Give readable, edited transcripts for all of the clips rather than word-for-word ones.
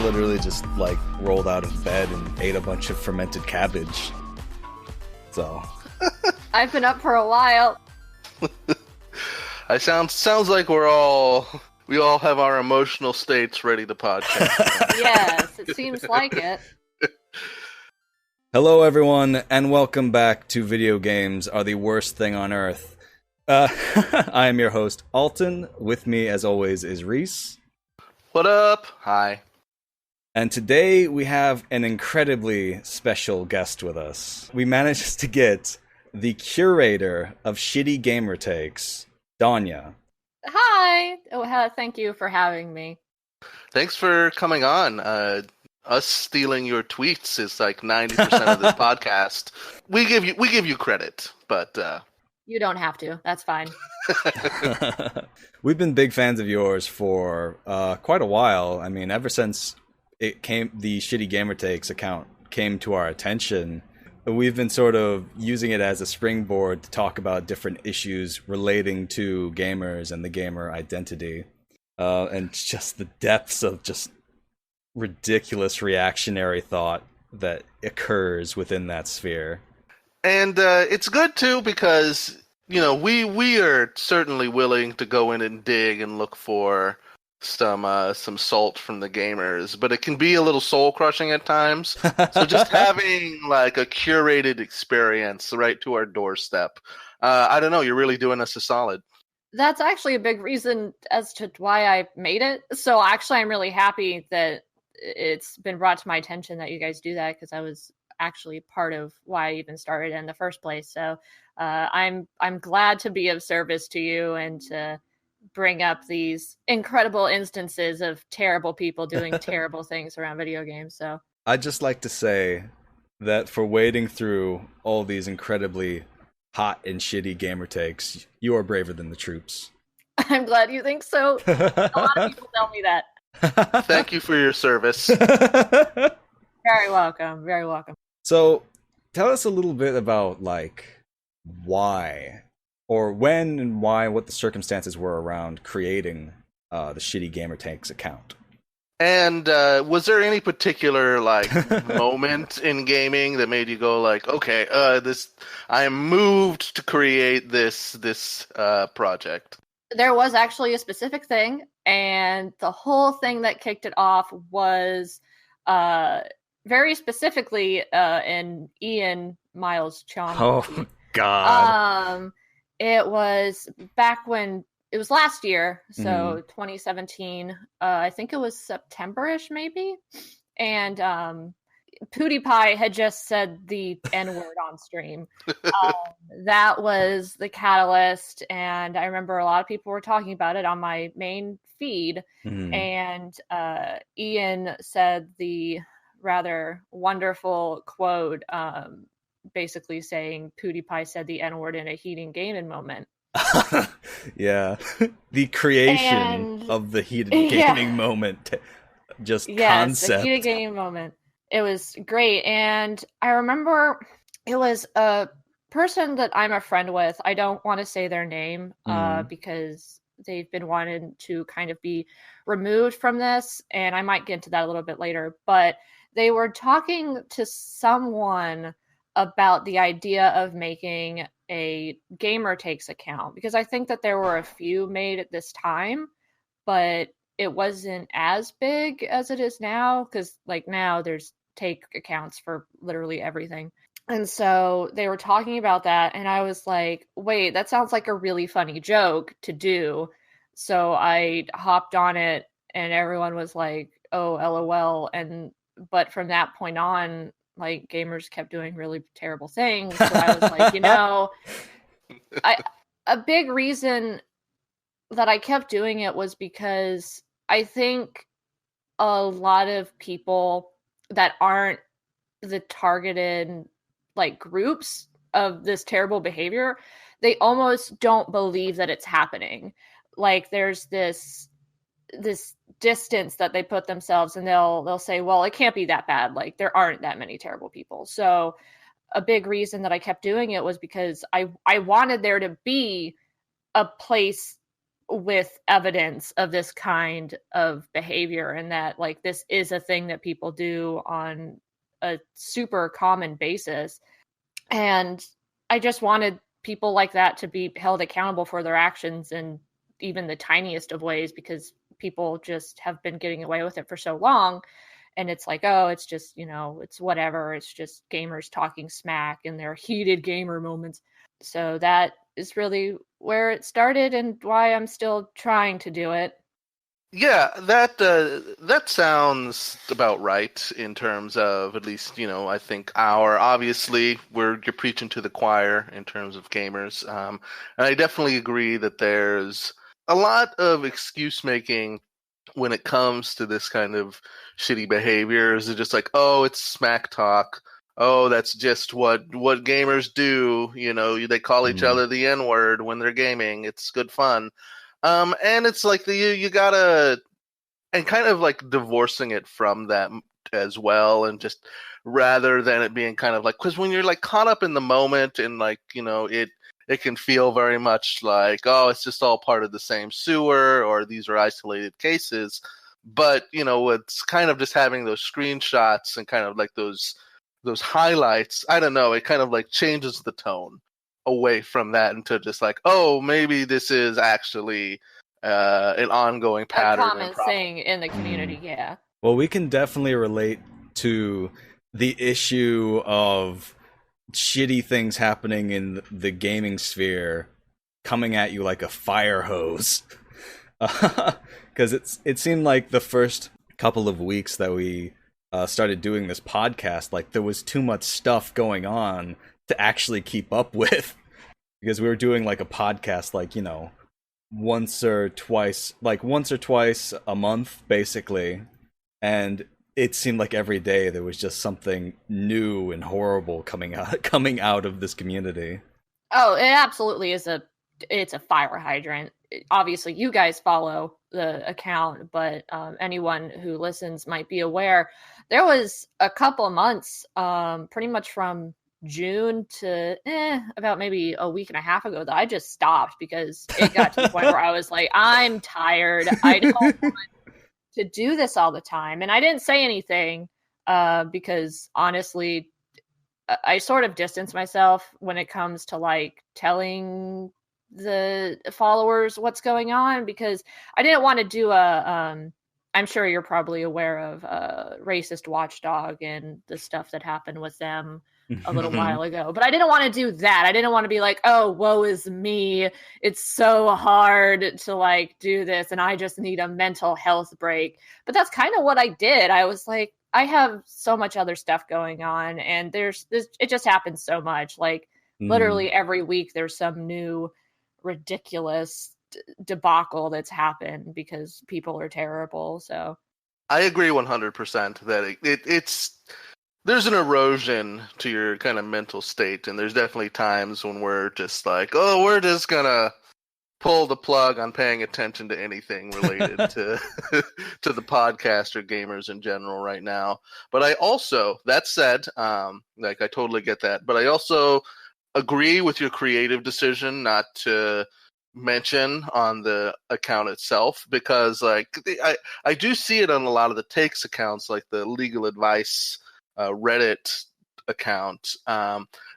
literally just like rolled out of bed and ate a bunch of fermented cabbage. So I've been up for a while. Sounds like we all have our emotional states ready to podcast. Yes, it seems like it. hello everyone, and welcome back to Video Games Are the Worst Thing on Earth. I am your host, Alton. With me, as always, is Reese. What up? Hi. And today we have an incredibly special guest with us. We managed to get the curator of shitty gamer takes, Danya. Hi. Thank you for having me. Thanks for coming on. Us stealing your tweets is like 90% of this podcast. We give you credit, but You don't have to. That's fine. We've been big fans of yours for quite a while. I mean, ever since the Shitty Gamer Takes account came to our attention, we've been sort of using it as a springboard to talk about different issues relating to gamers and the gamer identity, and just the depths of just ridiculous reactionary thought that occurs within that sphere. And it's good too because, you know, we are certainly willing to go in and dig and look for some salt from the gamers, but it can be a little soul crushing at times. So just having like a curated experience right to our doorstep, I don't know, you're really doing us a solid. That's actually a big reason as to why I made it. So actually, I'm really happy that it's been brought to my attention that you guys do that, because I was actually part of why I even started in the first place. So I'm glad to be of service to you and to bring up these incredible instances of terrible people doing terrible things around video games. So I'd just like to say that for wading through all these incredibly hot and shitty gamer takes, you are braver than the troops. I'm glad you think so. A lot of people tell me that. Thank you for your service. Very welcome. Very welcome. So tell us a little bit about like why or when and why, what the circumstances were around creating the Shitty Gamer Takes account. And was there any particular like moment in gaming that made you go like, okay, I am moved to create this project? There was actually a specific thing, and the whole thing that kicked it off was very specifically in Ian Miles Chong. Oh God. It was back when it was last year, so 2017. I think it was September-ish, maybe. And PewDiePie had just said the N-word on stream. That was the catalyst, and I remember a lot of people were talking about it on my main feed. And Ian said the rather wonderful quote, basically saying PewDiePie said the N-word in a heated gaming moment. Yeah. The creation of the heated gaming moment. Just concept. The heated gaming moment. It was great. And I remember it was a person that I'm a friend with. I don't want to say their name because they've been wanting to kind of be removed from this. And I might get into that a little bit later. But they were talking to someone about the idea of making a Gamer Takes account, because I think that there were a few made at this time, but it wasn't as big as it is now, because like now there's take accounts for literally everything. And so they were talking about that, and I was like, wait, that sounds like a really funny joke to do. So I hopped on it, and everyone was like, oh, LOL. But from that point on, like, gamers kept doing really terrible things. So I was like, you know, a big reason that I kept doing it was because I think a lot of people that aren't the targeted like groups of this terrible behavior, they almost don't believe that it's happening. Like there's this distance that they put themselves, and they'll say, well, it can't be that bad. Like there aren't that many terrible people. So a big reason that I kept doing it was because I wanted there to be a place with evidence of this kind of behavior, and that like this is a thing that people do on a super common basis. And I just wanted people like that to be held accountable for their actions in even the tiniest of ways, because people just have been getting away with it for so long. And it's like, oh, it's just, it's whatever. It's just gamers talking smack in their heated gamer moments. So that is really where it started and why I'm still trying to do it. Yeah, that sounds about right in terms of, at least, I think obviously you're preaching to the choir in terms of gamers. And I definitely agree that there's a lot of excuse making when it comes to this kind of shitty behavior. Is just like, oh, it's smack talk. Oh, that's just what gamers do. They call each other the N-word when they're gaming. It's good fun. And it's like you gotta, and kind of like divorcing it from that as well, and just rather than it being kind of like, because when you're like caught up in the moment and like, it can feel very much like, oh, it's just all part of the same sewer, or these are isolated cases. But, it's kind of just having those screenshots and kind of like those highlights. I don't know. It kind of like changes the tone away from that into just like, oh, maybe this is actually an ongoing pattern. A common thing in the community, yeah. Well, we can definitely relate to the issue of shitty things happening in the gaming sphere coming at you like a fire hose. Because it seemed like the first couple of weeks that we started doing this podcast, like there was too much stuff going on to actually keep up with, because we were doing like a podcast like, once or twice a month basically, and it seemed like every day there was just something new and horrible coming out of this community. Oh, it absolutely is it's a fire hydrant. Obviously you guys follow the account, but anyone who listens might be aware there was a couple months, pretty much from June to about maybe a week and a half ago, that I just stopped because it got to the point where I was like, I'm tired. I don't want to do this all the time. And I didn't say anything because honestly, I sort of distance myself when it comes to like telling the followers what's going on, because I didn't want to do I'm sure you're probably aware of Racist Watchdog and the stuff that happened with them a little while ago. But I didn't want to do that. I didn't want to be like, oh, woe is me. It's so hard to like do this and I just need a mental health break. But that's kind of what I did. I was like, I have so much other stuff going on, and it just happens so much. Like literally every week there's some new ridiculous debacle that's happened because people are terrible. So I agree 100% that it's there's an erosion to your kind of mental state, and there's definitely times when we're just like, oh, we're just gonna pull the plug on paying attention to anything related to to the podcast or gamers in general right now. But I also, that said, like I totally get that, but I also agree with your creative decision not to mention on the account itself, because like I do see it on a lot of the takes accounts, like the legal advice Reddit account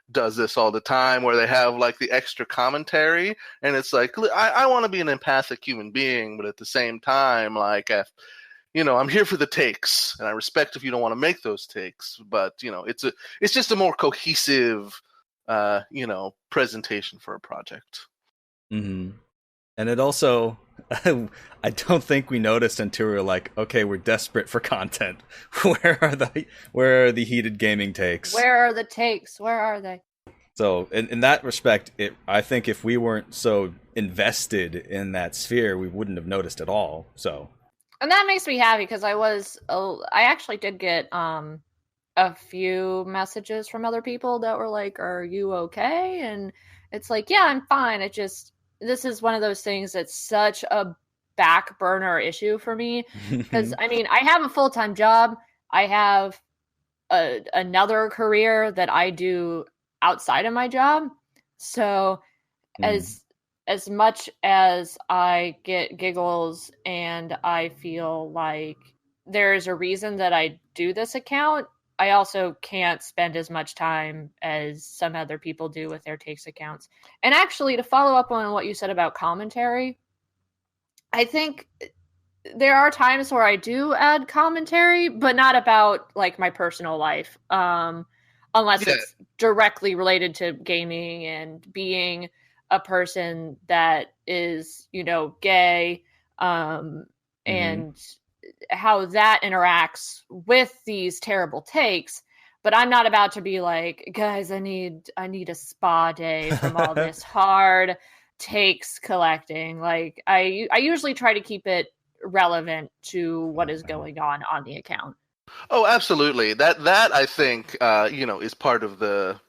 does this all the time, where they have like the extra commentary, and it's like, I want to be an empathic human being, but at the same time, like, I'm here for the takes, and I respect if you don't want to make those takes, but it's just a more cohesive presentation for a project. Mm-hmm. And it also, I don't think we noticed until we were like, okay, we're desperate for content. Where are the heated gaming takes? Where are the takes? Where are they? So in that respect, I think if we weren't so invested in that sphere, we wouldn't have noticed at all. So, and that makes me happy, because I actually did get a few messages from other people that were like, "Are you okay?" And it's like, yeah, I'm fine. This is one of those things that's such a back burner issue for me, because I mean, I have a full-time job. I have another career that I do outside of my job. So as as much as I get giggles and I feel like there's a reason that I do this account, I also can't spend as much time as some other people do with their takes accounts. And actually, to follow up on what you said about commentary, I think there are times where I do add commentary, but not about like my personal life, unless it's directly related to gaming and being a person that is, gay, and how that interacts with these terrible takes. But I'm not about to be like, guys, I need a spa day from all this hard takes collecting. Like I usually try to keep it relevant to what is going on the account. Oh, absolutely. That I think is part of the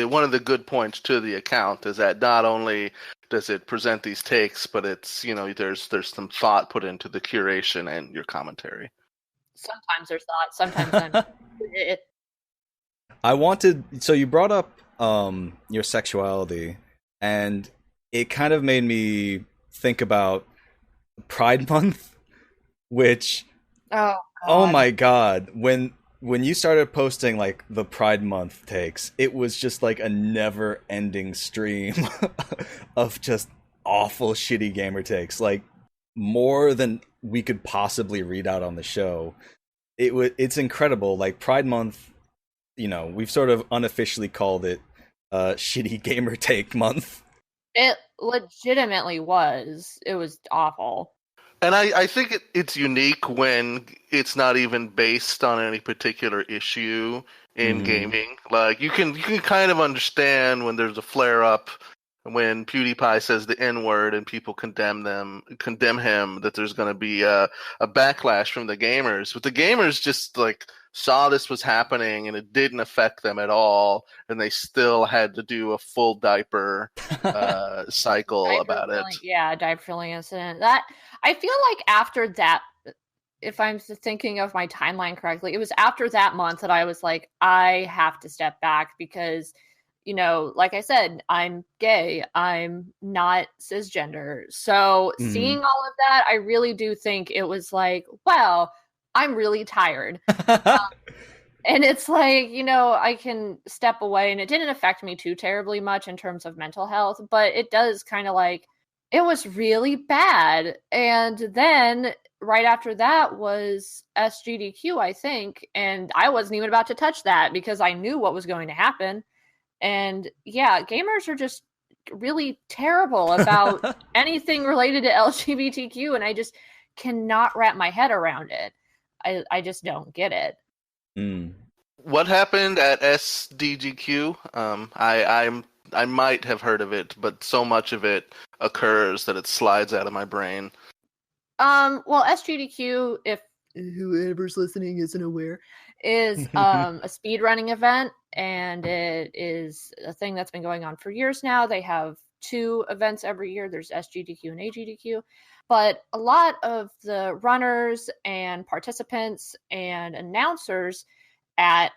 one of the good points to the account is that not only does it present these takes, but it's there's some thought put into the curation and your commentary. Sometimes there's thought. Sometimes so you brought up your sexuality, and it kind of made me think about Pride Month, which oh my god, when you started posting like the Pride Month takes, it was just like a never-ending stream of just awful, shitty gamer takes, like more than we could possibly read out on the show. It's incredible. Like Pride Month, we've sort of unofficially called it Shitty Gamer Take Month. It legitimately was. It was awful. And I think it's unique when it's not even based on any particular issue in gaming. Like you can kind of understand when there's a flare up, when PewDiePie says the N-word and people condemn him, that there's going to be a backlash from the gamers. But the gamers just like saw this was happening and it didn't affect them at all, and they still had to do a full diaper cycle about it. Yeah, diaper filling incident. That I feel like after that, if I'm thinking of my timeline correctly, it was after that month that I was like, I have to step back because, like I said, I'm gay. I'm not cisgender. So seeing all of that, I really do think it was like, wow, I'm really tired. And it's like, I can step away, and it didn't affect me too terribly much in terms of mental health, but it does kind of like, it was really bad. And then right after that was SGDQ, I think. And I wasn't even about to touch that because I knew what was going to happen. And yeah, gamers are just really terrible about anything related to LGBTQ. And I just cannot wrap my head around it. I just don't get it. What happened at SDGQ? I might have heard of it, but so much of it occurs that it slides out of my brain. Well, SGDQ, if whoever's listening isn't aware, is a speedrunning event, and it is a thing that's been going on for years now. They have 2 events every year. There's SGDQ and AGDQ. But a lot of the runners and participants and announcers at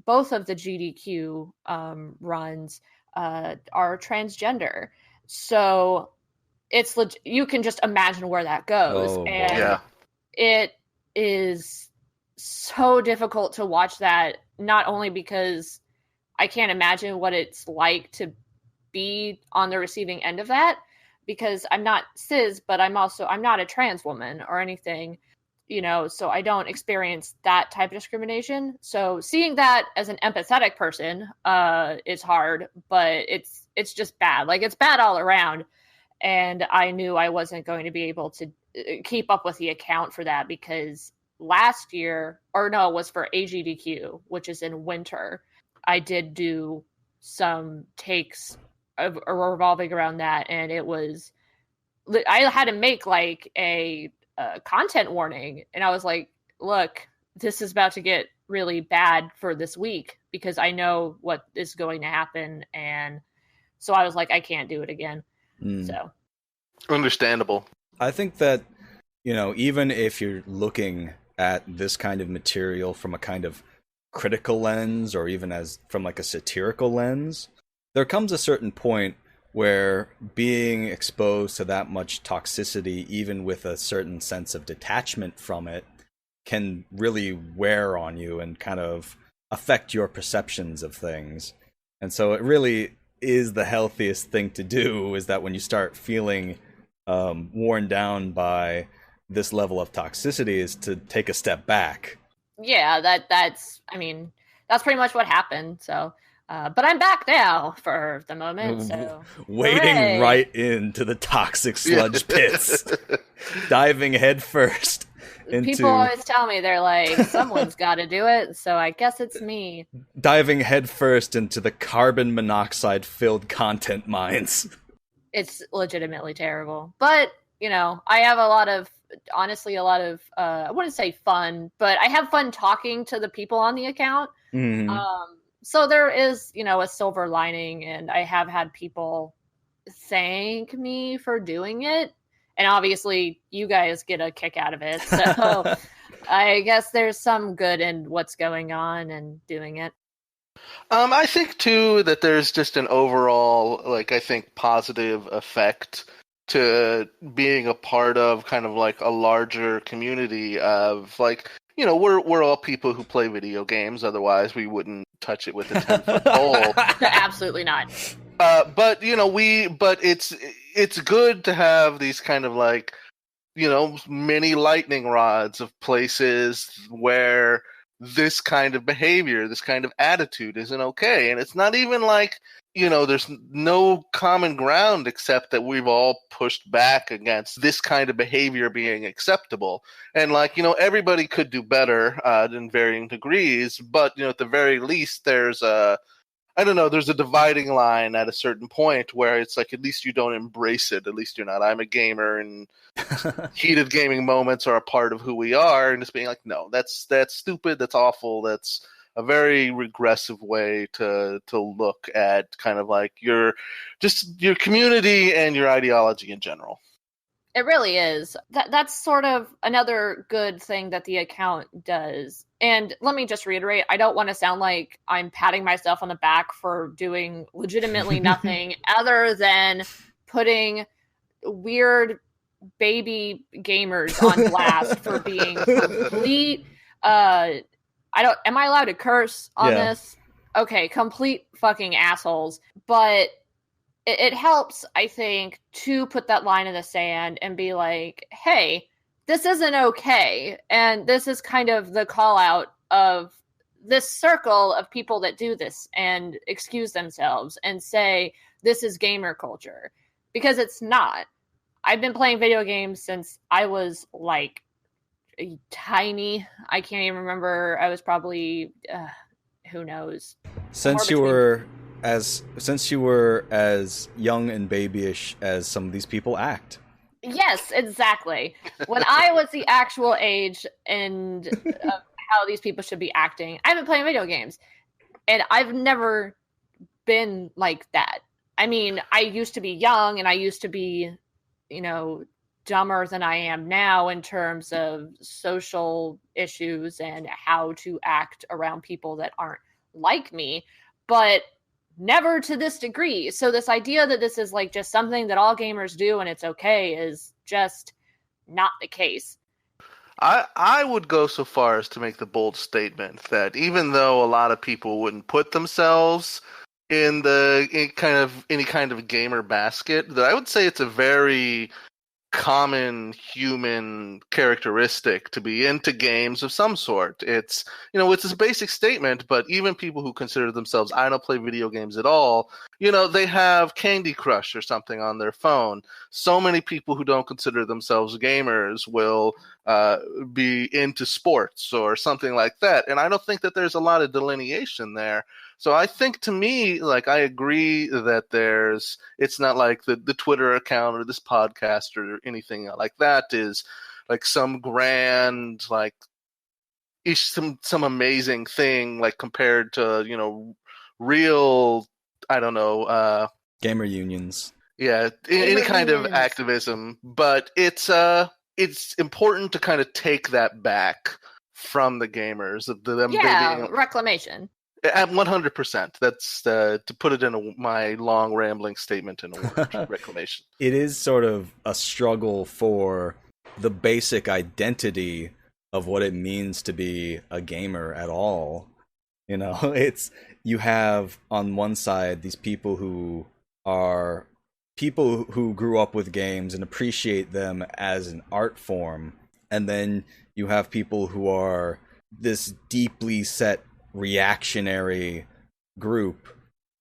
both of the GDQ runs are transgender. So it's you can just imagine where that goes. And it is so difficult to watch that, not only because I can't imagine what it's like to be on the receiving end of that, because I'm not cis, but I'm not a trans woman or anything, so I don't experience that type of discrimination. So seeing that as an empathetic person is hard, but it's just bad. Like, it's bad all around. And I knew I wasn't going to be able to keep up with the account for that, because last year, it was for AGDQ, which is in winter, I did do some takes revolving around that, and I had to make like a content warning, and I was like, look, this is about to get really bad for this week because I know what is going to happen. And so I was like, I can't do it again. So understandable. I think that, even if you're looking at this kind of material from a kind of critical lens, or even from like a satirical lens, there comes a certain point where being exposed to that much toxicity, even with a certain sense of detachment from it, can really wear on you and kind of affect your perceptions of things. And so it really is the healthiest thing to do, is that when you start feeling worn down by this level of toxicity, is to take a step back. Yeah, that's pretty much what happened. So, but I'm back now for the moment. So wading hooray. right into the toxic sludge pits, diving headfirst into. People always tell me, they're like, someone's got to do it. So I guess it's me. Diving headfirst into the carbon monoxide-filled content mines. It's legitimately terrible, but I have a lot of I wouldn't say fun, but I have fun talking to the people on the account. Mm. So there is, a silver lining, and I have had people thank me for doing it. And obviously you guys get a kick out of it. So I guess there's some good in what's going on and doing it. I think too that there's just an overall, I think, positive effect to being a part of kind of like a larger community of we're all people who play video games. Otherwise, we wouldn't touch it with a 10-foot pole. Absolutely not. But it's good to have these kind of mini lightning rods of places where this kind of behavior, this kind of attitude isn't okay. And it's not even there's no common ground except that we've all pushed back against this kind of behavior being acceptable. And everybody could do better in varying degrees, but at the very least there's there's a dividing line at a certain point where it's at least you don't embrace it. At least you're not, I'm a gamer, and heated gaming moments are a part of who we are, and just being no, that's stupid, that's awful, that's a very regressive way to look at kind of your community and your ideology in general. It really is. That's sort of another good thing that the account does. And let me just reiterate, I don't want to sound like I'm patting myself on the back for doing legitimately nothing other than putting weird baby gamers on blast for being complete. Am I allowed to curse on this? Okay, complete fucking assholes. But it helps, I think, to put that line in the sand and be like, hey, this isn't okay. And this is kind of the call out of this circle of people that do this and excuse themselves and say, this is gamer culture. Because it's not. I've been playing video games since I was tiny. I can't even remember. I was probably, who knows? Since you were as young and babyish as some of these people act. Yes, exactly. When I was the actual age and how these people should be acting, I've been playing video games, and I've never been like that. I mean, I used to be young, and I used to be, dumber than I am now in terms of social issues and how to act around people that aren't like me, but never to this degree. So this idea that this is just something that all gamers do and it's okay is just not the case. I would go so far as to make the bold statement that even though a lot of people wouldn't put themselves in any kind of gamer basket, that I would say it's a very common human characteristic to be into games of some sort. It's it's a basic statement, but even people who consider themselves, I don't play video games at all, they have Candy Crush or something on their phone. So many people who don't consider themselves gamers will be into sports or something like that, and I don't think that there's a lot of delineation there. So I think, to me, I agree that it's not like the Twitter account or this podcast or anything like that is some grand, some amazing thing, compared to, real, I don't know, gamer unions. Yeah, any kind of activism. But it's important to kind of take that back from the gamers. Them being, reclamation. At 100%. That's to put it in my long rambling statement in a word. Reclamation. It is sort of a struggle for the basic identity of what it means to be a gamer at all. You know, it's you have on one side these people who are people who grew up with games and appreciate them as an art form, and then you have people who are this deeply set reactionary group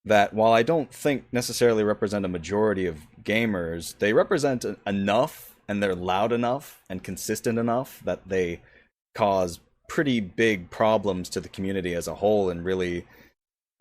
that, while I don't think necessarily represent a majority of gamers, they represent enough, and they're loud enough and consistent enough that they cause pretty big problems to the community as a whole, and really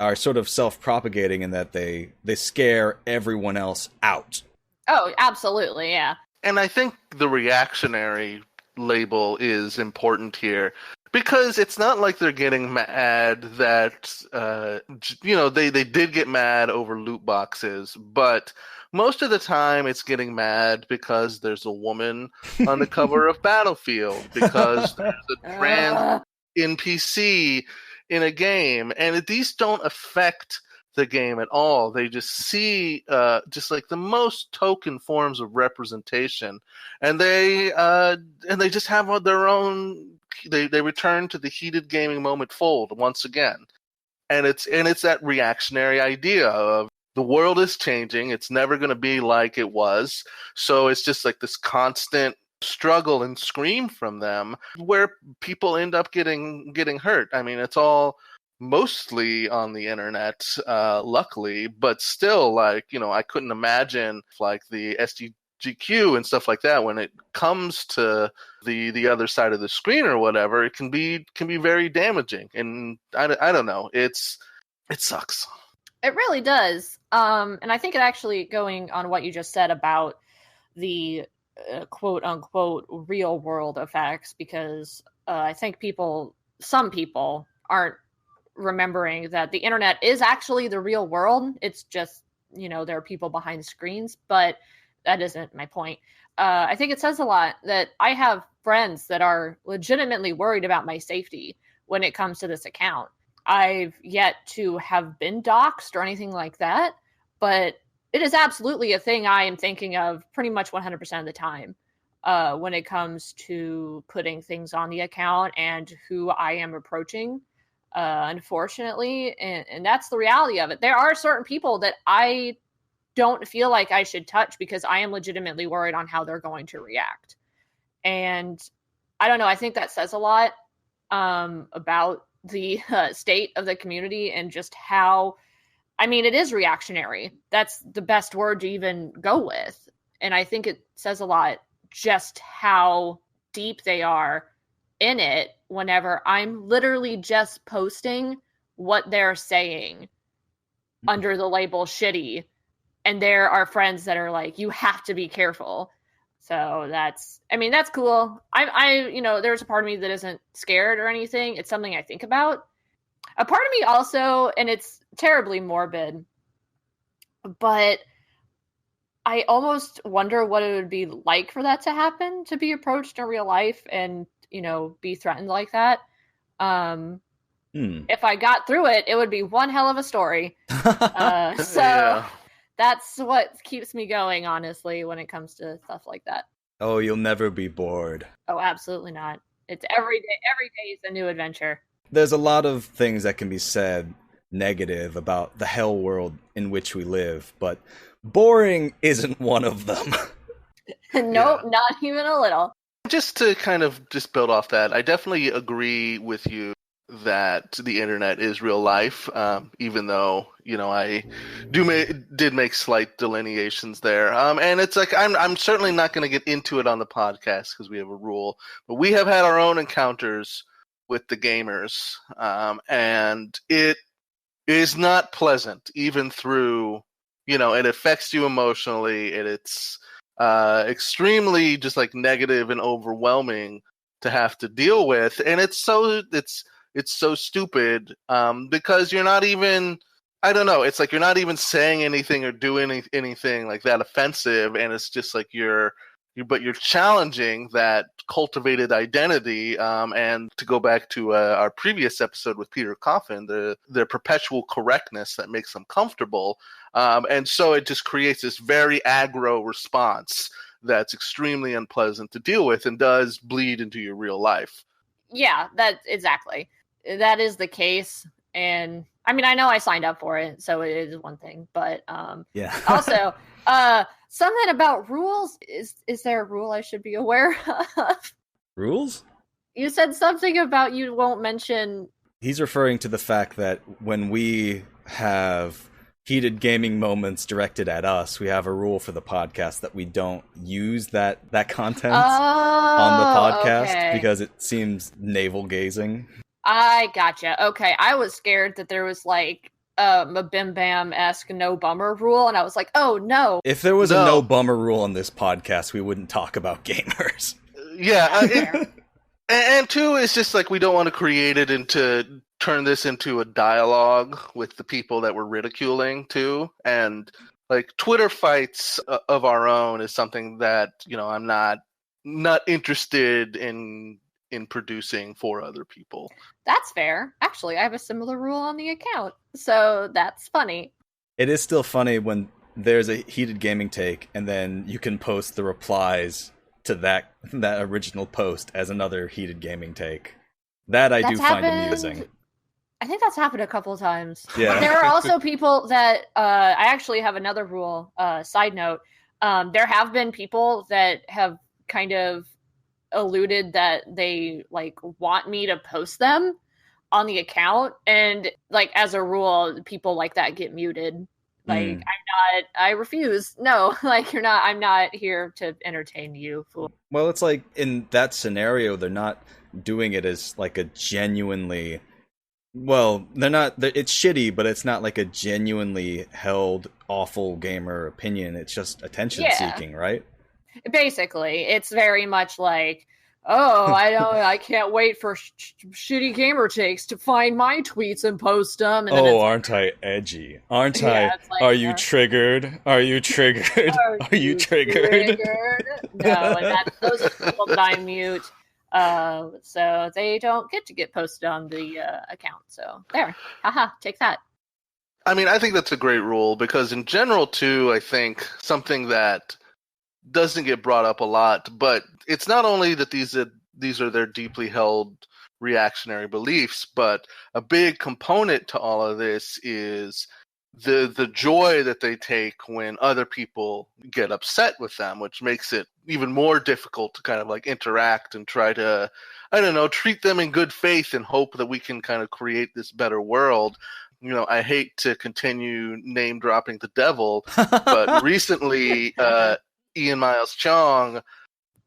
are sort of self-propagating in that they scare everyone else out. Oh, absolutely, yeah. And I think the reactionary label is important here, because it's not like they're getting mad that, they did get mad over loot boxes, but most of the time it's getting mad because there's a woman on the cover of Battlefield, because there's a trans NPC in a game, and these don't affect the game at all. They just see just like the most token forms of representation, and they just have their own. They return to the heated gaming moment fold once again, and it's that reactionary idea of the world is changing. It's never going to be like it was, so it's just like this constant struggle and scream from them, where people end up getting hurt. I mean, it's all mostly on the internet, luckily, but still, like, I couldn't imagine like the SDGQ and stuff like that, when it comes to the other side of the screen or whatever, it can be very damaging. And I don't know, it sucks. It really does. And I think it actually, going on what you just said about the quote unquote real world effects, because I think some people aren't remembering that the internet is actually the real world. It's just, there are people behind screens, but that isn't my point. I think it says a lot that I have friends that are legitimately worried about my safety when it comes to this account. I've yet to have been doxxed or anything like that, but it is absolutely a thing I am thinking of pretty much 100% of the time when it comes to putting things on the account and who I am approaching, unfortunately. And that's the reality of it. There are certain people that I don't feel like I should touch because I am legitimately worried on how they're going to react. And I don't know, I think that says a lot about the state of the community, and just how, I mean, it is reactionary. That's the best word to even go with. And I think it says a lot just how deep they are in it whenever I'm literally just posting what they're saying under the label shitty. And there are friends that are like, you have to be careful. So that's cool. There's a part of me that isn't scared or anything. It's something I think about. A part of me also, and it's terribly morbid, but I almost wonder what it would be like for that to happen, to be approached in real life and, be threatened like that. If I got through it, it would be one hell of a story. Yeah. That's what keeps me going, honestly, when it comes to stuff like that. Oh, you'll never be bored. Oh, absolutely not. It's every day. Every day is a new adventure. There's a lot of things that can be said negative about the hell world in which we live, but boring isn't one of them. Nope, yeah. Not even a little. Just to kind of just build off that, I definitely agree with you that the internet is real life, even though, I did make slight delineations there. And it's like, I'm certainly not going to get into it on the podcast because we have a rule, but we have had our own encounters with the gamers, and it is not pleasant, even through, it affects you emotionally, and it's extremely just like negative and overwhelming to have to deal with. And it's so stupid, because you're not even, I don't know, it's like you're not even saying anything or doing anything like that offensive, and it's just like you're but you're challenging that cultivated identity. And to go back to our previous episode with Peter Coffin, the perpetual correctness that makes them comfortable. And so it just creates this very aggro response that's extremely unpleasant to deal with and does bleed into your real life. Yeah, exactly. That is the case. And I mean, I know I signed up for it, so it is one thing, but yeah. Also, something about rules. Is there a rule I should be aware of? Rules? You said something about you won't mention. He's referring to the fact that when we have heated gaming moments directed at us, we have a rule for the podcast that we don't use that content on the podcast because it seems navel-gazing. I gotcha. Okay, I was scared that there was like a Bim Bam-esque no bummer rule, and I was like, oh no. If there was a no bummer rule on this podcast, we wouldn't talk about gamers. Yeah, and two, it's just like we don't want to turn this into a dialogue with the people that we're ridiculing too, and like Twitter fights of our own is something that I'm not interested in producing for other people. That's fair. Actually, I have a similar rule on the account, so that's funny. It is still funny when there's a heated gaming take and then you can post the replies to that original post as another heated gaming take. That I do find amusing. I think that's happened a couple of times. Yeah. There are also people that I actually have another rule, side note. There have been people that have kind of alluded that they like want me to post them on the account, and like as a rule people like that get muted. Like I refuse. No, like you're not. I'm not here to entertain you, fool. Well, it's like in that scenario they're not doing it as like a genuinely, well, they're not, it's shitty, but it's not like a genuinely held awful gamer opinion. It's just attention seeking, right? Basically, it's very much like, oh, I can't wait for shitty gamer takes to find my tweets and post them. And then aren't I edgy? Aren't I? Like, are you triggered? Are you triggered? Are you triggered? No, and those are people that I mute. So they don't get posted on the account. So there, haha, take that. I mean, I think that's a great rule because in general, too, I think something that doesn't get brought up a lot, but it's not only that these are their deeply held reactionary beliefs, but a big component to all of this is the joy that they take when other people get upset with them, which makes it even more difficult to kind of like interact and try to, I don't know, treat them in good faith and hope that we can kind of create this better world. I hate to continue name dropping the devil, but recently, Ian Miles Chong,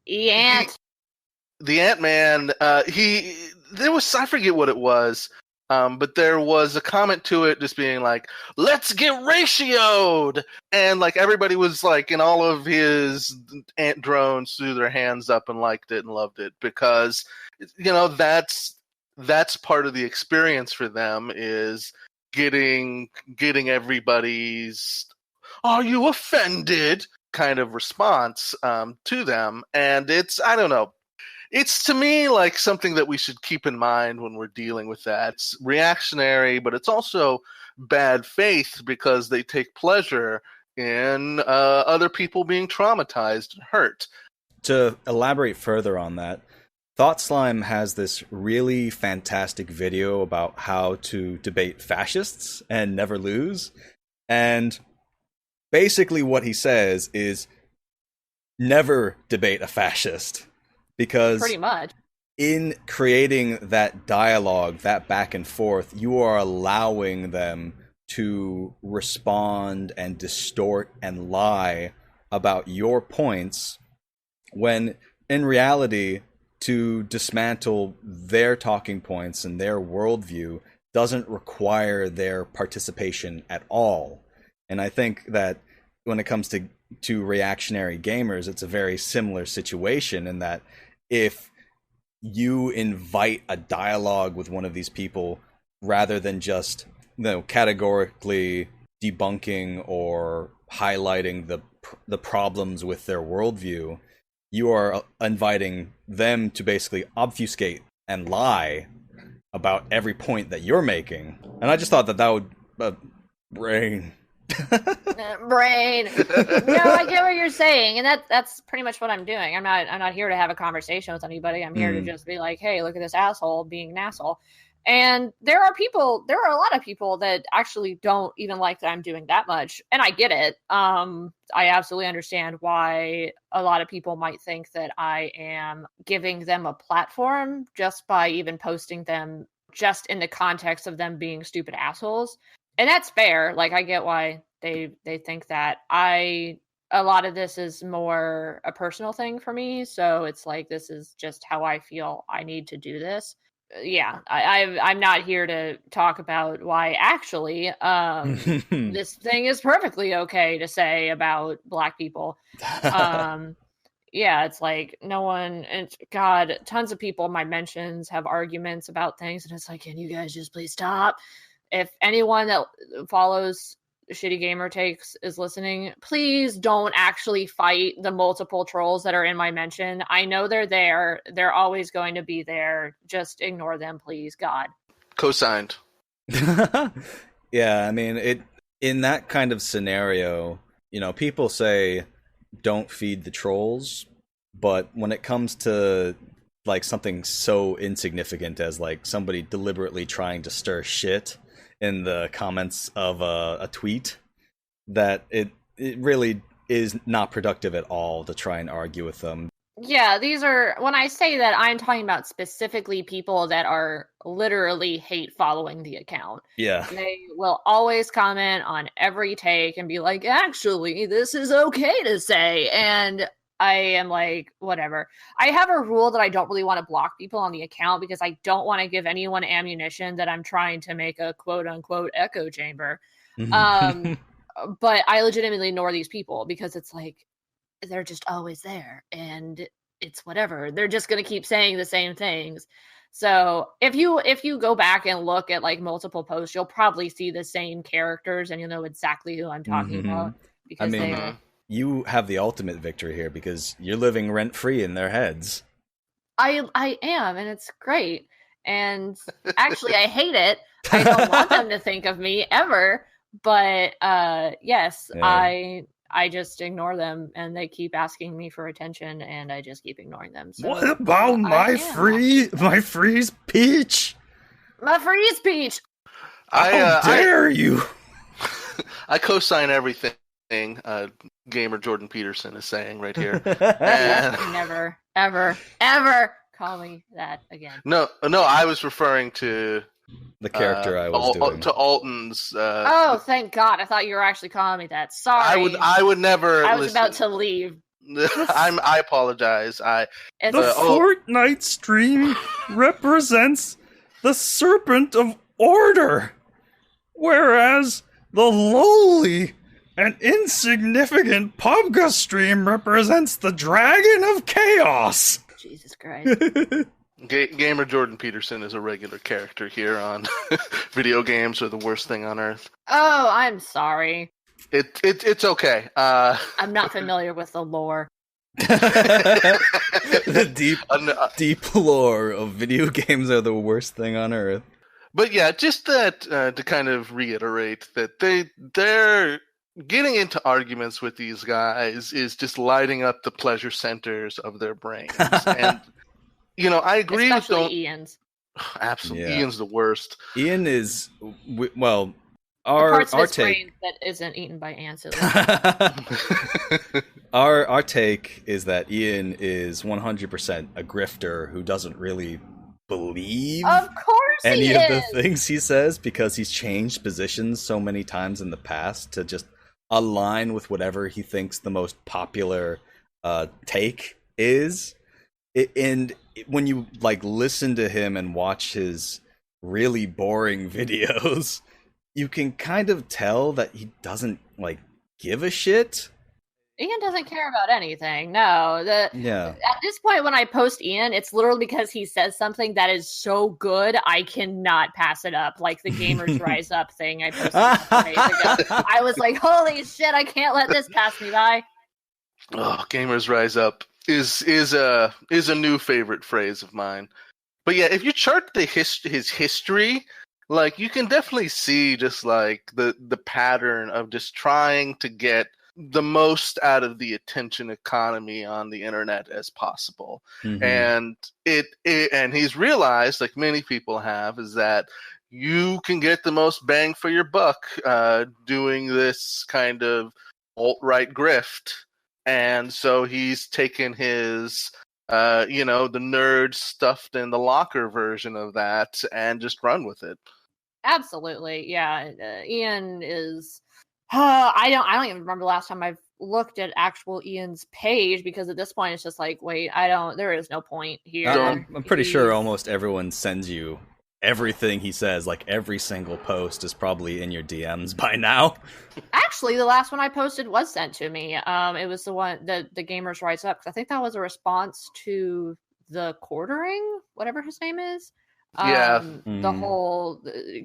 the Ant-Man, I forget what it was, but there was a comment to it just being like, let's get ratioed, and like everybody was like in all of his ant drones threw their hands up and liked it and loved it because that's part of the experience for them is getting everybody's "Are you offended?" kind of response to them, and I don't know. It's to me like something that we should keep in mind when we're dealing with that. It's reactionary, but it's also bad faith because they take pleasure in other people being traumatized and hurt. To elaborate further on that, Thought Slime has this really fantastic video about how to debate fascists and never lose. And basically what he says is never debate a fascist. Because pretty much in creating that dialogue, that back and forth, you are allowing them to respond and distort and lie about your points when in reality, to dismantle their talking points and their worldview doesn't require their participation at all. And I think that when it comes to reactionary gamers, it's a very similar situation in that if you invite a dialogue with one of these people rather than just categorically debunking or highlighting the problems with their worldview, you are inviting them to basically obfuscate and lie about every point that you're making. And I just thought that would brain. Brain. No, I get what you're saying, and that's pretty much what I'm doing. I'm not here to have a conversation with anybody. I'm here to just be like, hey, look at this asshole being an asshole. And there are a lot of people that actually don't even like that I'm doing that much. And I get it. I absolutely understand why a lot of people might think that I am giving them a platform just by even posting them just in the context of them being stupid assholes. And that's fair. Like, I get why they think that. A lot of this is more a personal thing for me. So it's like, this is just how I feel I need to do this. Yeah, I'm not here to talk about why actually this thing is perfectly okay to say about Black people. Yeah, it's like no one, and God, tons of people in my mentions have arguments about things, and it's like, can you guys just please stop? If anyone that follows Shitty Gamer Takes is listening, please don't actually fight the multiple trolls that are in my mention. I know they're there. They're always going to be there. Just ignore them, please. God. Co-signed. Yeah, I mean, in that kind of scenario, people say don't feed the trolls, but when it comes to like something so insignificant as like somebody deliberately trying to stir shit in the comments of a tweet, that it really is not productive at all to try and argue with them. Yeah, these are, when I say that, I'm talking about specifically people that are literally hate following the account. Yeah. They will always comment on every take and be like, actually, this is okay to say. And I am like, whatever. I have a rule that I don't really want to block people on the account because I don't want to give anyone ammunition that I'm trying to make a quote unquote echo chamber. But I legitimately ignore these people because it's like, they're just always there and it's whatever. They're just going to keep saying the same things. So if you go back and look at like multiple posts, you'll probably see the same characters and you'll know exactly who I'm talking about. Because you have the ultimate victory here because you're living rent-free in their heads. I am, and it's great. And actually, I hate it. I don't want them to think of me ever. But yes, yeah. I just ignore them, and they keep asking me for attention, and I just keep ignoring them. So, what about my free speech? My free speech! How dare you! I co-sign everything gamer Jordan Peterson is saying right here. And... Never, ever call me that again. No, I was referring to the character I was doing. To Alton's. Oh, thank God! I thought you were actually calling me that. Sorry. I would never. I was about to leave. I apologize. The Fortnite stream represents the serpent of order, whereas the lowly and insignificant PUBG stream represents the dragon of chaos. Jesus Christ. Gamer Jordan Peterson is a regular character here on Video Games Are the Worst Thing on Earth. Oh, I'm sorry. It's okay. I'm not familiar with the lore. The deep lore of Video Games Are the Worst Thing on Earth. But yeah, just that to kind of reiterate that they're getting into arguments with these guys is just lighting up the pleasure centers of their brains. And I agree. Especially Ian's. Absolutely, yeah. Ian's the worst. Ian is our parts of his brain that isn't eaten by ants. Our take is that Ian is 100% a grifter who doesn't really believe of course any of the things he says because he's changed positions so many times in the past to just align with whatever he thinks the most popular take is. And when you like listen to him and watch his really boring videos, you can kind of tell that he doesn't like give a shit. Ian doesn't care about anything. No. At this point, when I post Ian, it's literally because he says something that is so good, I cannot pass it up. Like the Gamers Rise Up thing I posted a couple days ago. I was like, holy shit, I can't let this pass me by. Oh, Gamers Rise Up. is a new favorite phrase of mine. But yeah, if you chart his history, like you can definitely see just like the pattern of just trying to get the most out of the attention economy on the internet as possible. Mm-hmm. And and he's realized, like many people have, is that you can get the most bang for your buck doing this kind of alt-right grift. And so he's taken his the nerd stuffed in the locker version of that and just run with it. Absolutely, yeah. Ian is. I don't even remember the last time I've looked at actual Ian's page, because at this point it's just like, wait, there is no point here. I'm pretty sure almost everyone sends you everything he says. Like every single post is probably in your DMs by now. Actually, the last one I posted was sent to me. It was the one that the Gamers Rise Up, because I think that was a response to the Quartering, whatever his name is. The whole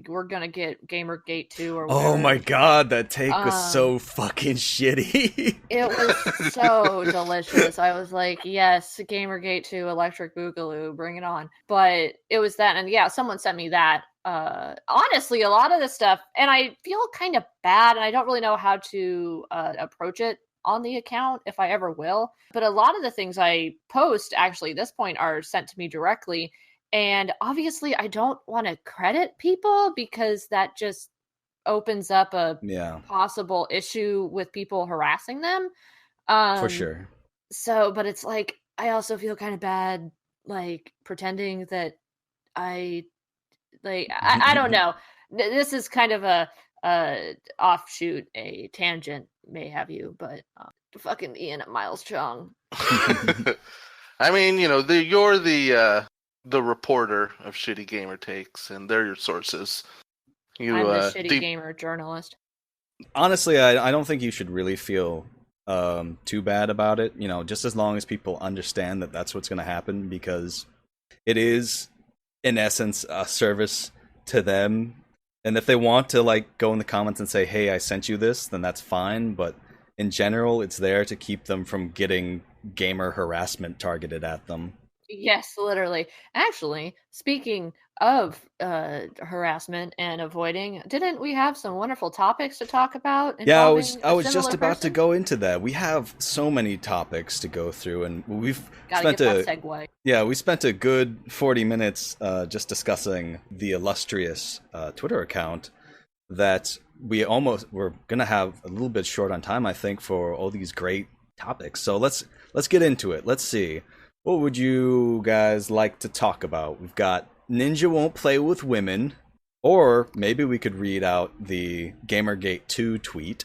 we're gonna get Gamergate 2 or whatever. Oh my god, that take was so fucking shitty. It was so delicious. I was like, yes, Gamergate 2, Electric Boogaloo, bring it on. But it was that, and yeah, someone sent me that. Honestly, a lot of this stuff, and I feel kind of bad, and I don't really know how to approach it on the account, if I ever will. But a lot of the things I post, actually, at this point, are sent to me directly. And obviously, I don't want to credit people, because that just opens up a possible issue with people harassing them. For sure. So, but it's like, I also feel kind of bad, like, pretending that I don't know. This is kind of a offshoot, a tangent, may have you, but fucking Ian at Miles Chung. I mean, you're the reporter of Shitty Gamer Takes, and they're your sources. I'm the Shitty Gamer journalist. Honestly, I don't think you should really feel too bad about it. Just as long as people understand that that's what's going to happen, because it is, in essence, a service to them. And if they want to go in the comments and say, hey, I sent you this, then that's fine. But in general, it's there to keep them from getting gamer harassment targeted at them. Yes, literally. Actually, speaking of harassment and avoiding, didn't we have some wonderful topics to talk about? Yeah, I was just about to go into that. We have so many topics to go through, and we spent a good 40 minutes just discussing the illustrious Twitter account that we're gonna have a little bit short on time, I think, for all these great topics. So let's get into it. Let's see. What would you guys like to talk about? We've got Ninja won't play with women, or maybe we could read out the Gamergate 2 tweet.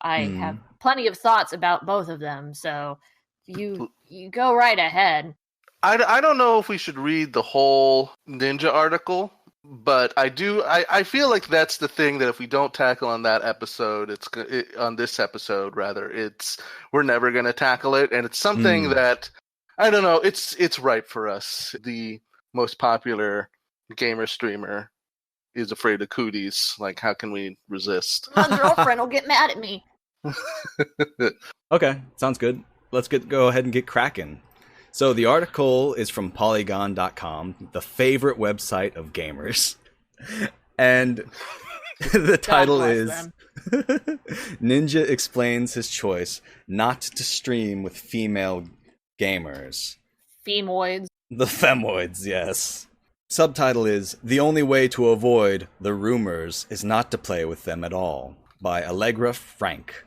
I have plenty of thoughts about both of them, so you go right ahead. I don't know if we should read the whole Ninja article, but I feel like that's the thing that if we don't tackle on that episode, on this episode rather, we're never going to tackle it, and it's something that, I don't know, it's right for us. The most popular gamer streamer is afraid of cooties. Like, how can we resist? My girlfriend will get mad at me. Okay, sounds good. Let's go ahead and get cracking. So the article is from Polygon.com, the favorite website of gamers. And the title is Ninja explains his choice not to stream with female gamers. Femoids. The femoids, yes. Subtitle is The Only Way to Avoid the Rumors is Not to Play with Them at All, by Allegra Frank.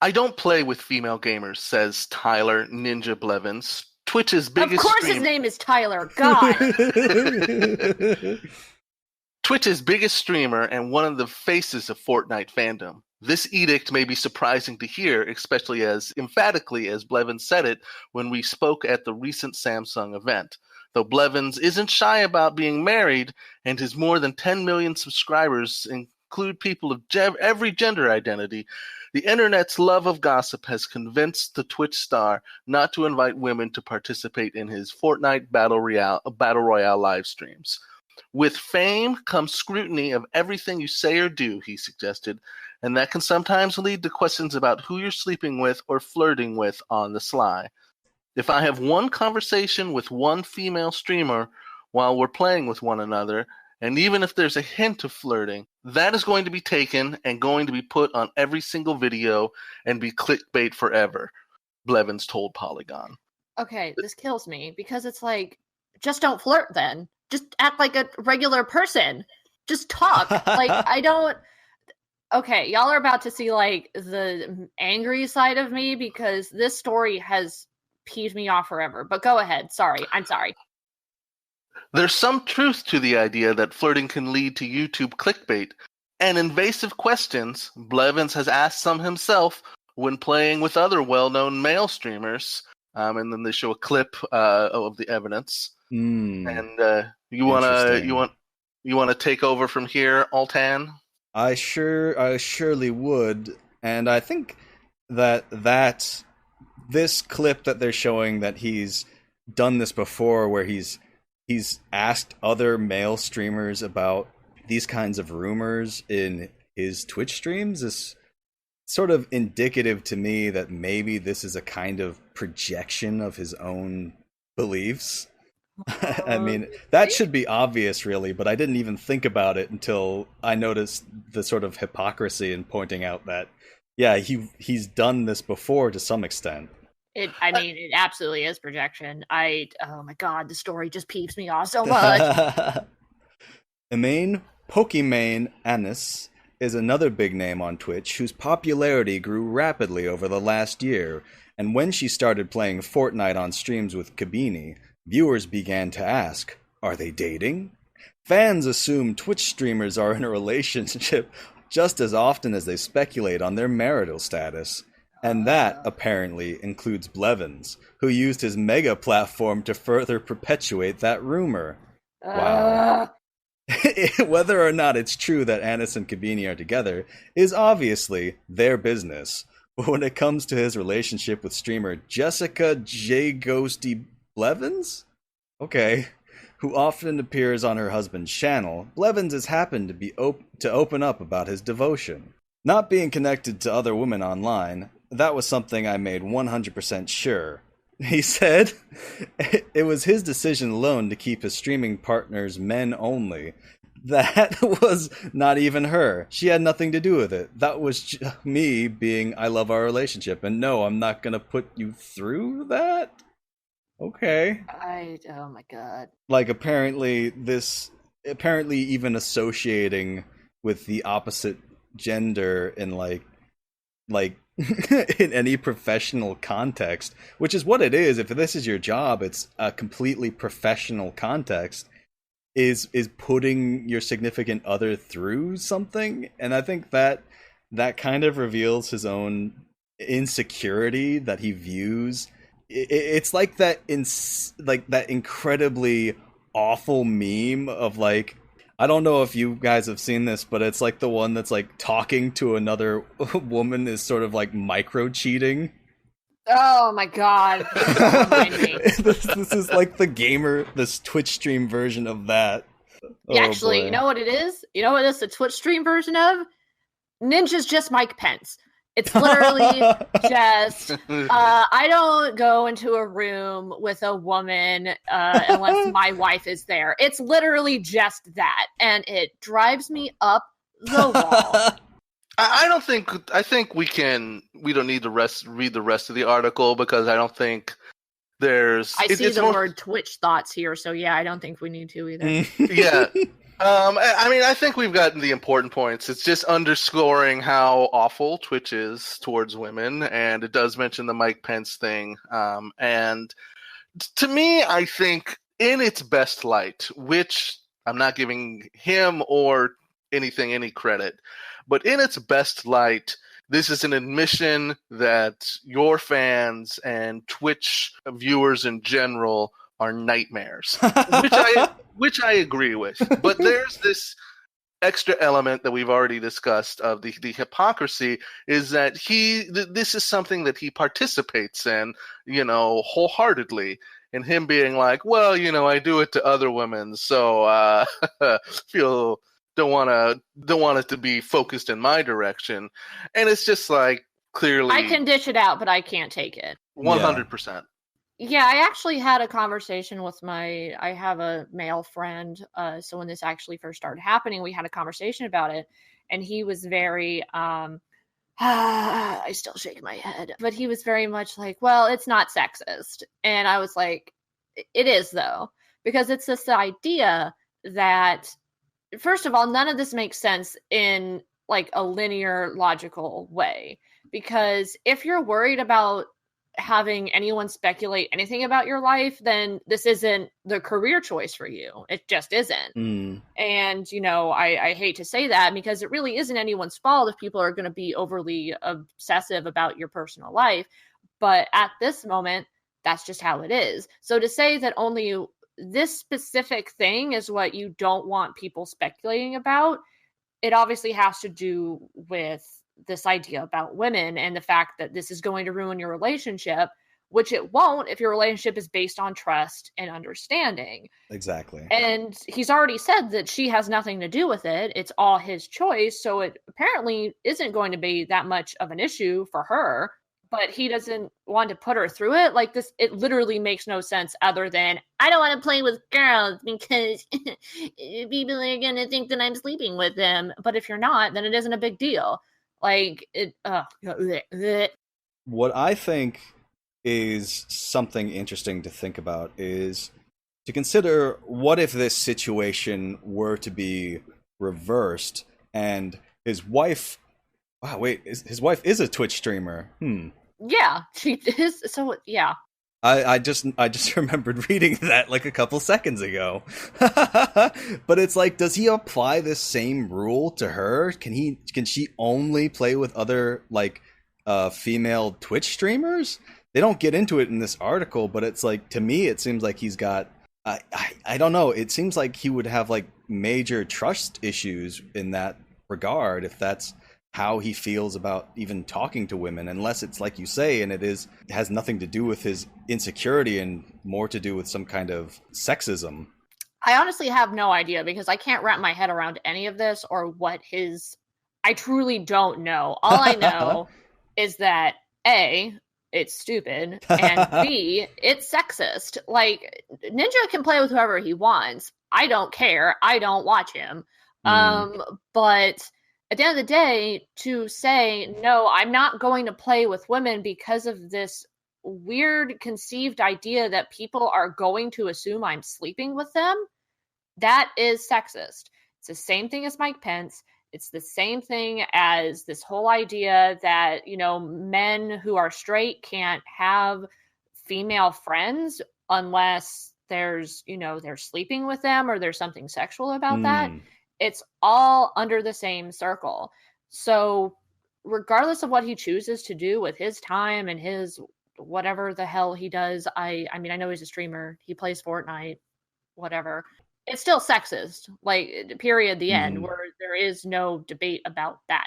I don't play with female gamers, says Tyler Ninja Blevins, Twitch's biggest Of course his name is Tyler, God! Twitch's biggest streamer and one of the faces of Fortnite fandom. This edict may be surprising to hear, especially as emphatically as Blevins said it when we spoke at the recent Samsung event. Though Blevins isn't shy about being married, and his more than 10 million subscribers include people of every gender identity, the internet's love of gossip has convinced the Twitch star not to invite women to participate in his Fortnite Battle Royale live streams. With fame comes scrutiny of everything you say or do, he suggested, and that can sometimes lead to questions about who you're sleeping with or flirting with on the sly. If I have one conversation with one female streamer while we're playing with one another, and even if there's a hint of flirting, that is going to be taken and going to be put on every single video and be clickbait forever, Blevins told Polygon. Okay, this kills me because it's like, just don't flirt then. Just act like a regular person. Just talk. Like, I don't... Okay, y'all are about to see, like, the angry side of me because this story has peeved me off forever. But go ahead. Sorry. I'm sorry. There's some truth to the idea that flirting can lead to YouTube clickbait and invasive questions. Blevins has asked some himself when playing with other well-known male streamers. And then they show a clip of the evidence. And you want to take over from here, Altan? I surely would, and I think that this clip that they're showing, that he's done this before, where he's asked other male streamers about these kinds of rumors in his Twitch streams, is sort of indicative to me that maybe this is a kind of projection of his own beliefs. I mean, that should be obvious, really, but I didn't even think about it until I noticed the sort of hypocrisy in pointing out that, yeah, he's done this before to some extent. It absolutely is projection. Oh my god, the story just peeves me off so much. Emain Pokimane Anis is another big name on Twitch whose popularity grew rapidly over the last year, and when she started playing Fortnite on streams with Kabini, viewers began to ask, are they dating? Fans assume Twitch streamers are in a relationship just as often as they speculate on their marital status. And that, apparently, includes Blevins, who used his mega platform to further perpetuate that rumor. Wow. Whether or not it's true that Anis and Kabini are together is obviously their business. But when it comes to his relationship with streamer Jessica J. Ghosty Blevins? Okay. Who often appears on her husband's channel, Blevins has happened to be to open up about his devotion. Not being connected to other women online, that was something I made 100% sure. He said it was his decision alone to keep his streaming partners men only. That was not even her. She had nothing to do with it. That was me being, I love our relationship, and no, I'm not gonna put you through that? Okay. Oh my god. Like, apparently even associating with the opposite gender in like in any professional context, which is what it is. If this is your job, it's a completely professional context, is putting your significant other through something. And I think that kind of reveals his own insecurity that he views. It's like that that incredibly awful meme of, like, I don't know if you guys have seen this, but it's like the one that's like talking to another woman is sort of like micro cheating. Oh my god. This is like this Twitch stream version of that. Actually, you know what it is? You know what it's the Twitch stream version of? Ninja's just Mike Pence. It's literally just, I don't go into a room with a woman unless my wife is there. It's literally just that. And it drives me up the wall. I think we don't need to read the rest of the article, because I don't think there's... I see the word Twitch thoughts here, so yeah, I don't think we need to either. Yeah. I mean, I think we've gotten the important points. It's just underscoring how awful Twitch is towards women, and it does mention the Mike Pence thing. And to me, I think in its best light, which I'm not giving him or anything any credit, but in its best light, this is an admission that your fans and Twitch viewers in general are nightmares, which I agree with. But there's this extra element that we've already discussed of the hypocrisy, is that this is something that he participates in, wholeheartedly, and him being like, well, I do it to other women, so don't want it to be focused in my direction. And it's just like, clearly I can dish it out, but I can't take it. 100%. Yeah, I actually had a conversation with I have a male friend. So when this actually first started happening, we had a conversation about it. And he was very, I still shake my head, but he was very much like, well, it's not sexist. And I was like, it is though, because it's this idea that, first of all, none of this makes sense in like a linear, logical way. Because if you're worried about having anyone speculate anything about your life, then this isn't the career choice for you. It just isn't. And, you know, I hate to say that because it really isn't anyone's fault if people are going to be overly obsessive about your personal life. But at this moment, that's just how it is. So to say that only this specific thing is what you don't want people speculating about, it obviously has to do with this idea about women and the fact that this is going to ruin your relationship, which it won't if your relationship is based on trust and understanding. Exactly. And he's already said that she has nothing to do with it. It's all his choice. So it apparently isn't going to be that much of an issue for her, but he doesn't want to put her through it. Like this, it literally makes no sense other than, I don't want to play with girls because people are going to think that I'm sleeping with them. But if you're not, then it isn't a big deal. Like it. What I think is something interesting to think about is to consider what if this situation were to be reversed and his wife. Wow, wait, his wife is a Twitch streamer. Yeah, she is. So yeah. I just remembered reading that like a couple seconds ago. But it's like, does he apply this same rule to her? Can she only play with other like female Twitch streamers? They don't get into it in this article, but it's like, to me it seems like he's got I don't know, it seems like he would have like major trust issues in that regard if that's how he feels about even talking to women, unless it's like you say, and it has nothing to do with his insecurity and more to do with some kind of sexism. I honestly have no idea because I can't wrap my head around any of this or what I truly don't know. All I know is that A, it's stupid, and B, it's sexist. Like, Ninja can play with whoever he wants. I don't care. I don't watch him. But at the end of the day, to say, no, I'm not going to play with women because of this weird conceived idea that people are going to assume I'm sleeping with them, that is sexist. It's the same thing as Mike Pence. It's the same thing as this whole idea that, you know, men who are straight can't have female friends unless there's, you know, they're sleeping with them or there's something sexual about that. It's all under the same circle. So regardless of what he chooses to do with his time and his whatever the hell he does, I mean, I know he's a streamer. He plays Fortnite, whatever. It's still sexist, like, period, the end, where there is no debate about that.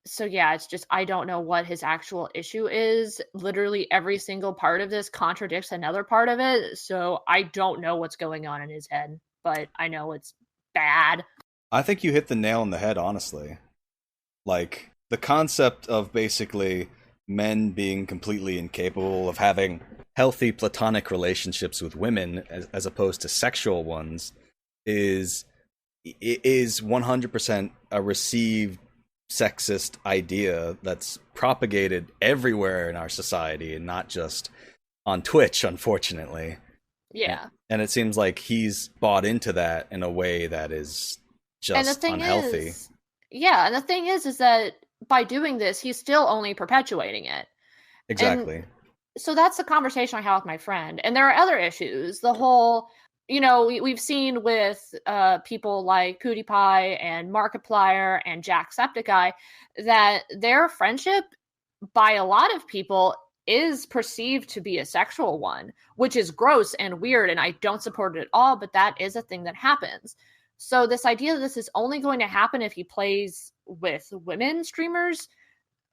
So yeah, it's just, I don't know what his actual issue is. Literally every single part of this contradicts another part of it. So I don't know what's going on in his head, but I know it's bad. I think you hit the nail on the head, honestly. Like, the concept of basically men being completely incapable of having healthy platonic relationships with women as opposed to sexual ones is 100% a received sexist idea that's propagated everywhere in our society and not just on Twitch, unfortunately. Yeah. And it seems like he's bought into that in a way that is just unhealthy. And the thing is that by doing this, he's still only perpetuating it. Exactly. And so that's the conversation I had with my friend. And there are other issues. The whole, you know, we've seen with people like PewDiePie and Markiplier and Jacksepticeye that their friendship by a lot of people is perceived to be a sexual one, which is gross and weird, and I don't support it at all, but that is a thing that happens. So this idea that this is only going to happen if he plays with women streamers,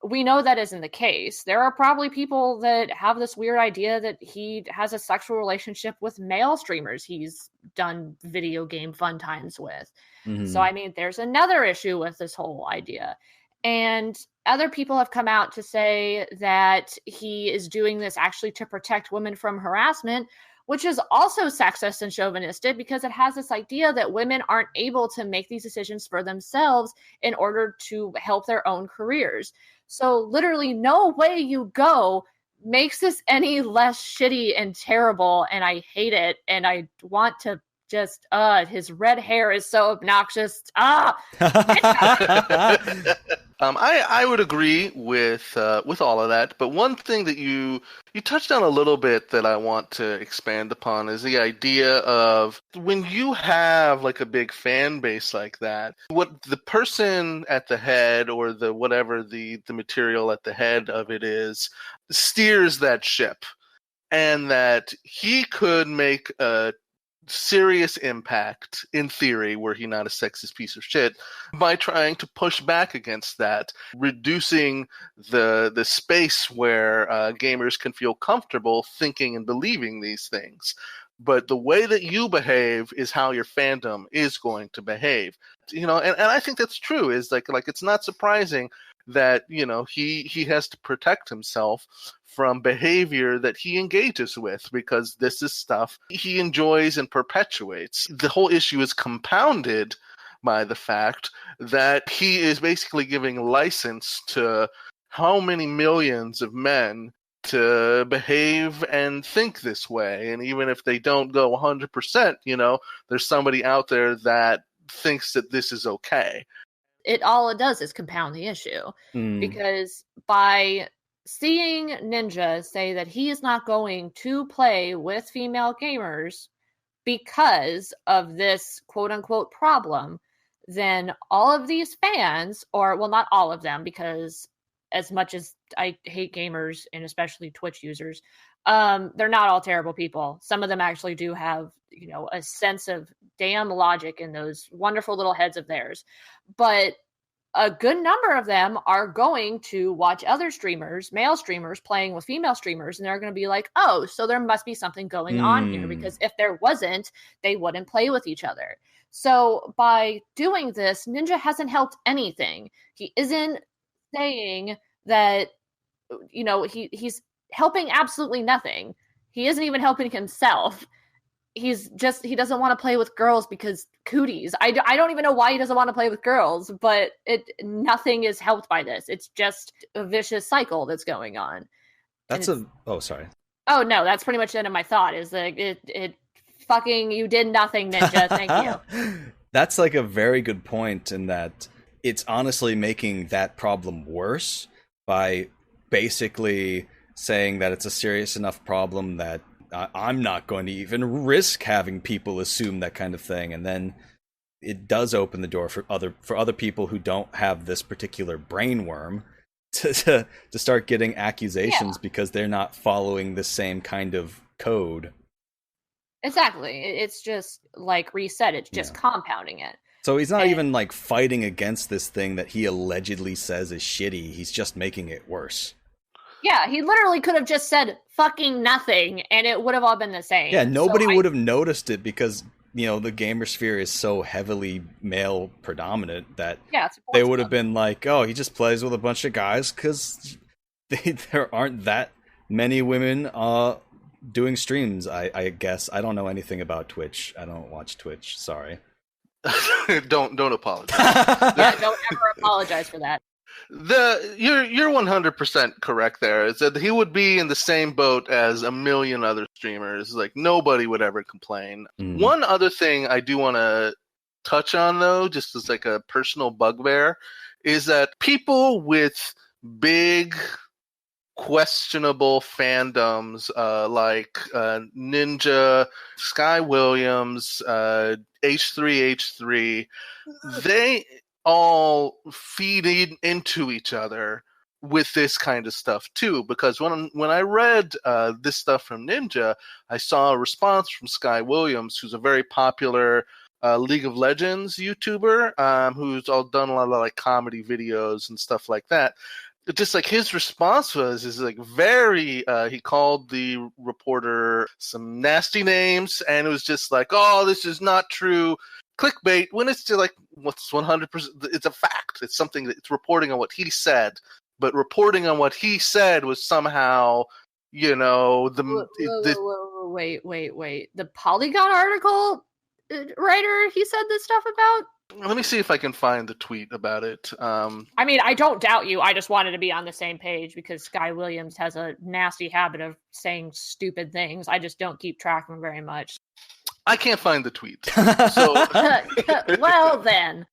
we know that isn't the case. There are probably people that have this weird idea that he has a sexual relationship with male streamers he's done video game fun times with. So, I mean, there's another issue with this whole idea. And other people have come out to say that he is doing this actually to protect women from harassment, which is also sexist and chauvinistic because it has this idea that women aren't able to make these decisions for themselves in order to help their own careers. So literally no way you go makes this any less shitty and terrible, and I hate it, and I want to just his red hair is so obnoxious. I would agree with all of that, but one thing that you touched on a little bit that I want to expand upon is the idea of when you have like a big fan base like that, what the person at the head or the whatever the material at the head of it is steers that ship, and that he could make a serious impact in theory, were he not a sexist piece of shit, by trying to push back against that, reducing the space where gamers can feel comfortable thinking and believing these things. But the way that you behave is how your fandom is going to behave. And I think that's true, is like it's not surprising that he has to protect himself from behavior that he engages with, because this is stuff he enjoys and perpetuates. The whole issue is compounded by the fact that he is basically giving license to how many millions of men to behave and think this way. And even if they don't go 100%, there's somebody out there that thinks that this is okay. All it does is compound the issue, because by seeing Ninja say that he is not going to play with female gamers because of this quote unquote problem, then all of these fans, or well, not all of them, because as much as I hate gamers and especially Twitch users, they're not all terrible people. Some of them actually do have, a sense of damn logic in those wonderful little heads of theirs. But a good number of them are going to watch other streamers, male streamers, playing with female streamers, and they're going to be like, oh, so there must be something going on here, because if there wasn't, they wouldn't play with each other. So by doing this, Ninja hasn't helped anything. He isn't saying that, he's helping absolutely nothing. He isn't even helping himself. He doesn't want to play with girls because cooties. I don't even know why he doesn't want to play with girls, but nothing is helped by this. It's just a vicious cycle that's going on. Sorry. Oh no, that's pretty much the end of my thought, is that it fucking, you did nothing, Ninja. Thank you. That's like a very good point, in that it's honestly making that problem worse by basically saying that it's a serious enough problem that I'm not going to even risk having people assume that kind of thing. And then it does open the door for other people who don't have this particular brainworm to start getting accusations because they're not following the same kind of code. Exactly. It's just like Reese said, it's just compounding it. So he's not even like fighting against this thing that he allegedly says is shitty. He's just making it worse. Yeah, he literally could have just said fucking nothing and it would have all been the same. Yeah, nobody would have noticed it because, the gamer sphere is so heavily male predominant that they would have been like, oh, he just plays with a bunch of guys because there aren't that many women doing streams, I guess. I don't know anything about Twitch. I don't watch Twitch. Sorry. Don't apologize. Don't ever apologize for that. You're 100% correct there. Is that he would be in the same boat as a million other streamers. Like, nobody would ever complain. One other thing I do want to touch on, though, just as like a personal bugbear, is that people with big questionable fandoms like Ninja, Sky Williams, H3H3, they all feed into each other with this kind of stuff too, because when I read this stuff from Ninja, I saw a response from Sky Williams, who's a very popular League of Legends YouTuber, who's all done a lot of like comedy videos and stuff like that. Just like his response is like very, he called the reporter some nasty names, and it was just like, oh, this is not true. clickbait when it's just like what's 100%. It's a fact. It's something that it's reporting on what he said, but reporting on what he said was somehow, wait. The Polygon article writer he said this stuff about? Let me see if I can find the tweet about it. I mean, I don't doubt you. I just wanted to be on the same page because Sky Williams has a nasty habit of saying stupid things. I just don't keep track of them very much. I can't find the tweet. So, well, then.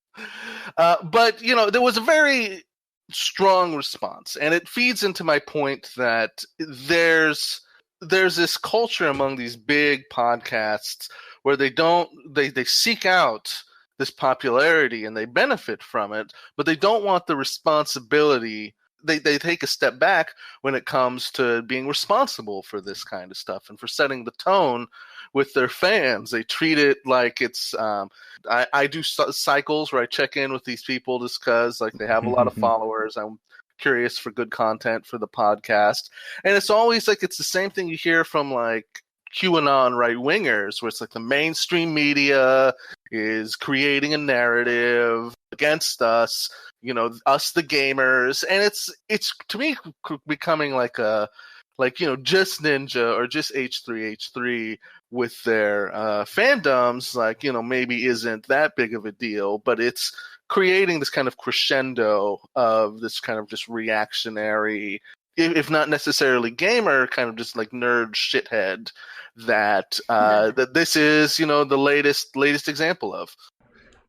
But, there was a very strong response, and it feeds into my point that there's this culture among these big podcasts where they seek out this popularity and they benefit from it, but they don't want the responsibility. They take a step back when it comes to being responsible for this kind of stuff and for setting the tone with their fans. They treat it like it's I do cycles where I check in with these people just because like they have a lot of followers. I'm curious for good content for the podcast, and it's always like it's the same thing you hear from like QAnon right-wingers, where it's like the mainstream media is creating a narrative against us, us the gamers, and it's to me becoming like just Ninja or just H3H3 with their fandoms, like, maybe isn't that big of a deal, but it's creating this kind of crescendo of this kind of just reactionary, if not necessarily gamer, kind of just like nerd shithead that this is, the latest example of.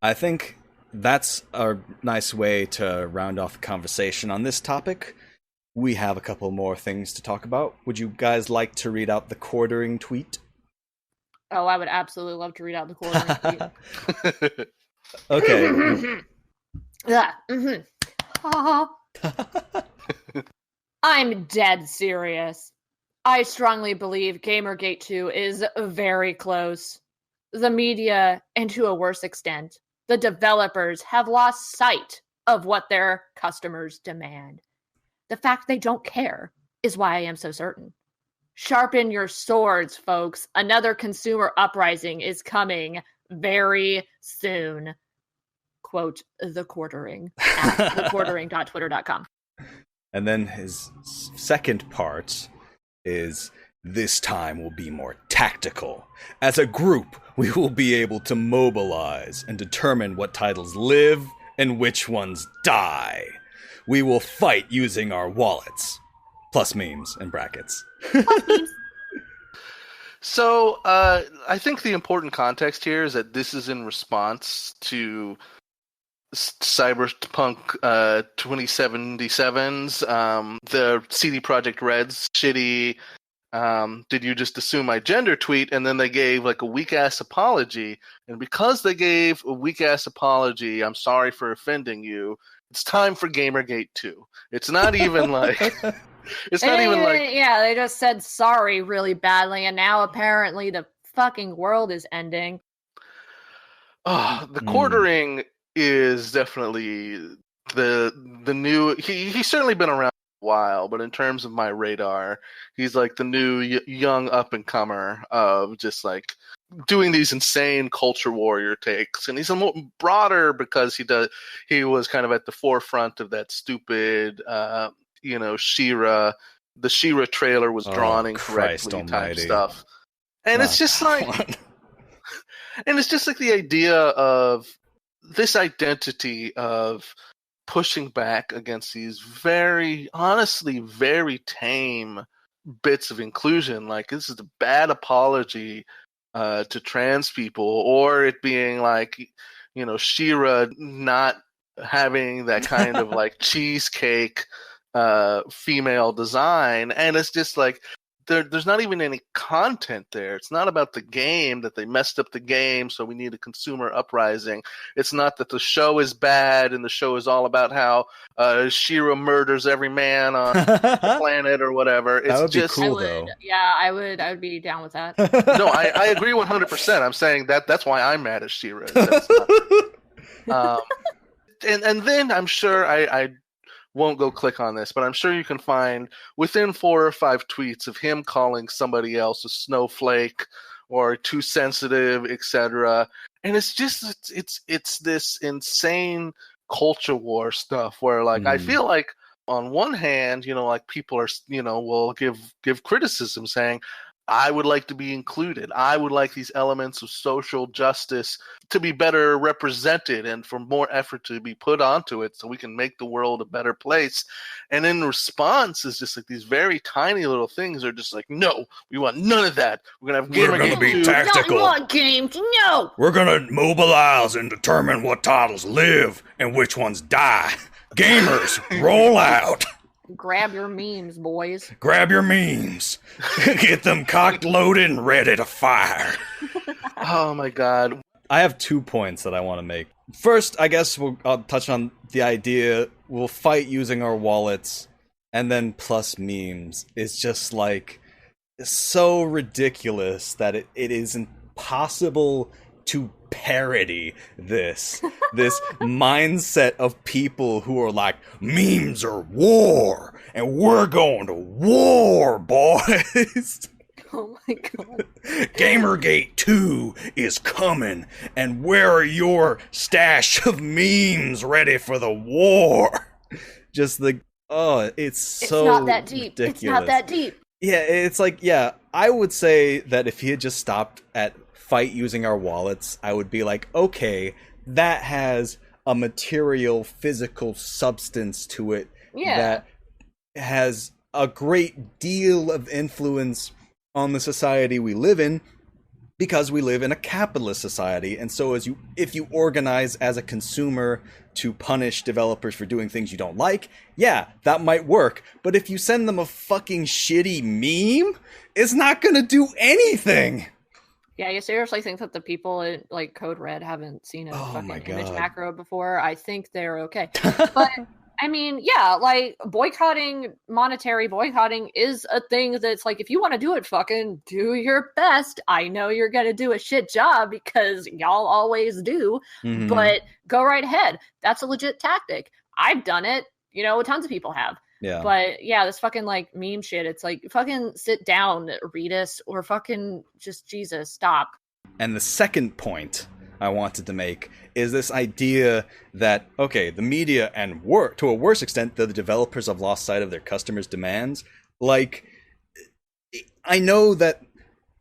I think that's a nice way to round off the conversation on this topic. We have a couple more things to talk about. Would you guys like to read out the quartering tweet? Oh, I would absolutely love to read out the quartering tweet. Okay. Yeah. I'm dead serious. I strongly believe Gamergate 2 is very close. The media, and to a worse extent, the developers have lost sight of what their customers demand. The fact they don't care is why I am so certain. Sharpen your swords, folks. Another consumer uprising is coming very soon. Quote, the quartering at thequartering.twitter.com. And then his second part is, this time will be more tactical. As a group, we will be able to mobilize and determine what titles live and which ones die. We will fight using our wallets. Plus memes and brackets. So, I think the important context here is that this is in response to Cyberpunk 2077's, the CD Projekt Red's shitty did you just assume my gender tweet, and then they gave like a weak-ass apology, and because they gave a weak-ass apology, I'm sorry for offending you, it's time for Gamergate 2. It's not even like... Yeah, they just said sorry really badly, and now apparently the fucking world is ending. The quartering is definitely the new... He's certainly been around a while, but in terms of my radar, he's like the new young up-and-comer of just like doing these insane culture warrior takes. And he's a more broader because he was kind of at the forefront of that stupid... She-Ra, the She-Ra trailer was drawn incorrectly type stuff. And it's just like, and it's just like the idea of this identity of pushing back against these honestly, very tame bits of inclusion. Like, this is a bad apology to trans people, or it being like, She-Ra not having that kind of like cheesecake female design, and it's just like there's not even any content there. It's not about the game, that they messed up the game, so we need a consumer uprising. It's not that the show is bad and the show is all about how She-Ra murders every man on the planet or whatever. It's that would just be cool, though. Yeah, I would be down with that. No, I agree 100%. I'm saying that's why I'm mad at She-Ra. And then I'm sure I won't go click on this, but I'm sure you can find within 4 or 5 tweets of him calling somebody else a snowflake or too sensitive, etc. And it's just it's this insane culture war stuff where like I feel like on one hand, like people are, will give criticism saying, I would like to be included. I would like these elements of social justice to be better represented and for more effort to be put onto it so we can make the world a better place. And in response is just like these very tiny little things are just like, no, we want none of that. We're going to have We're going to be tactical. Not more games, no. We're going to mobilize and determine what titles live and which ones die. Gamers, roll out. Grab your memes, boys. Grab your memes. Get them cocked, loaded, and ready to fire. Oh my god. I have 2 points that I want to make. First, I guess I'll touch on the idea we'll fight using our wallets, and then plus memes is just like so ridiculous that it is impossible to parody this mindset of people who are like, memes are war and we're going to war, boys. Oh my god. Gamergate 2 is coming, and where are your stash of memes ready for the war? Just the it's so not that deep. ridiculous. It's not that deep. Yeah, it's like, yeah, I would say that if he had just stopped at fight using our wallets, I would be like, okay, that has a material, physical substance to it that has a great deal of influence on the society we live in, because we live in a capitalist society. And so if you organize as a consumer to punish developers for doing things you don't like, yeah, that might work. But if you send them a fucking shitty meme, it's not gonna do anything. Yeah, you seriously think that the people in like Code Red haven't seen a fucking image macro before? I think they're okay. But I mean, yeah, like monetary boycotting is a thing that's like, if you want to do it, fucking do your best. I know you're going to do a shit job because y'all always do, but go right ahead. That's a legit tactic. I've done it. Tons of people have. Yeah. But yeah, this fucking like meme shit, it's like, fucking sit down, read us, or fucking just Jesus, stop. And the second point I wanted to make is this idea that, okay, the media and to a worse extent, the developers have lost sight of their customers' demands. Like, I know that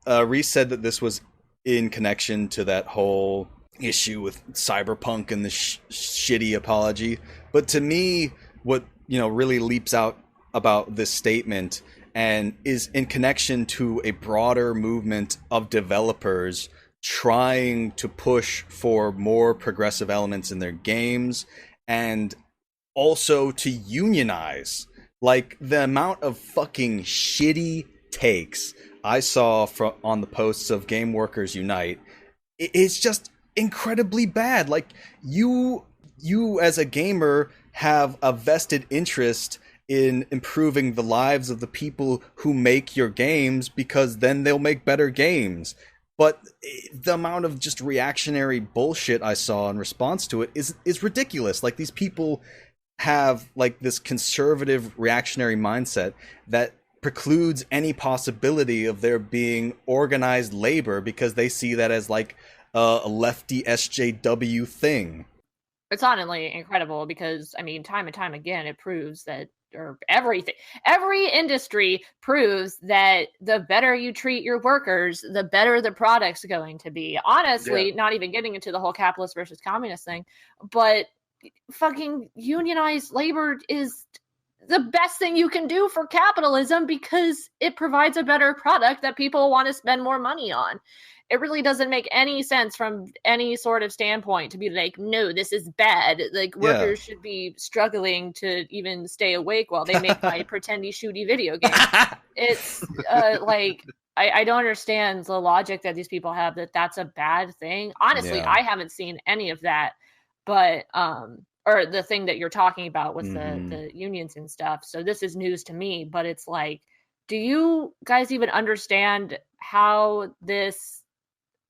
Reese said that this was in connection to that whole issue with Cyberpunk and the shitty apology. But to me, what really leaps out about this statement and is in connection to a broader movement of developers trying to push for more progressive elements in their games and also to unionize. Like, the amount of fucking shitty takes I saw on the posts of Game Workers Unite, it's just incredibly bad. Like, you as a gamer have a vested interest in improving the lives of the people who make your games, because then they'll make better games. But the amount of just reactionary bullshit I saw in response to it is ridiculous. Like, these people have like this conservative reactionary mindset that precludes any possibility of there being organized labor, because they see that as like a lefty SJW thing. It's honestly incredible because, I mean, time and time again, it proves that, or every industry proves that the better you treat your workers, the better the product's going to be. Honestly, not even getting into the whole capitalist versus communist thing, but fucking unionized labor is the best thing you can do for capitalism because it provides a better product that people want to spend more money on. It really doesn't make any sense from any sort of standpoint to be like, no, this is bad. Like, workers should be struggling to even stay awake while they make my pretendy shooty video game. It's like, I don't understand the logic that these people have that that's a bad thing. Honestly, I haven't seen any of that, but or the thing that you're talking about with the unions and stuff. So this is news to me, but it's like, do you guys even understand how this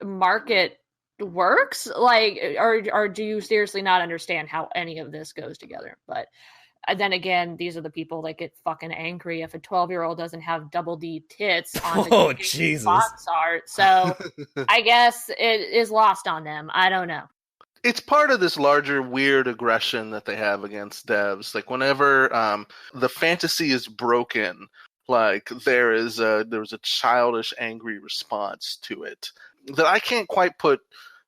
market works? Like, or do you seriously not understand how any of this goes together? But then again, these are the people that get fucking angry if a 12-year-old doesn't have double D tits on the Oh, Jesus. box art. So I guess it is lost on them. I don't know. It's part of this larger weird aggression that they have against devs. Like whenever the fantasy is broken, like there was a childish, angry response to it that I can't quite put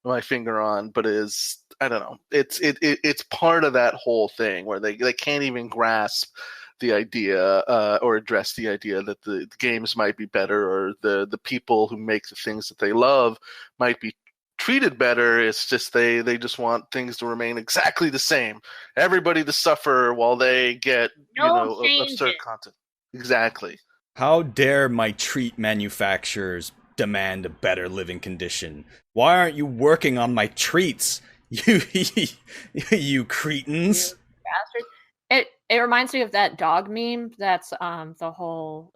my finger on, but is, I don't know. It's part of that whole thing where they can't even grasp the idea or address the idea that the games might be better, or the people who make the things that they love might be treated better. It's just they just want things to remain exactly the same. Everybody to suffer while they get absurd content. Exactly. How dare my treat manufacturers demand a better living condition? Why aren't you working on my treats? You cretins. You bastard. It reminds me of that dog meme. That's the whole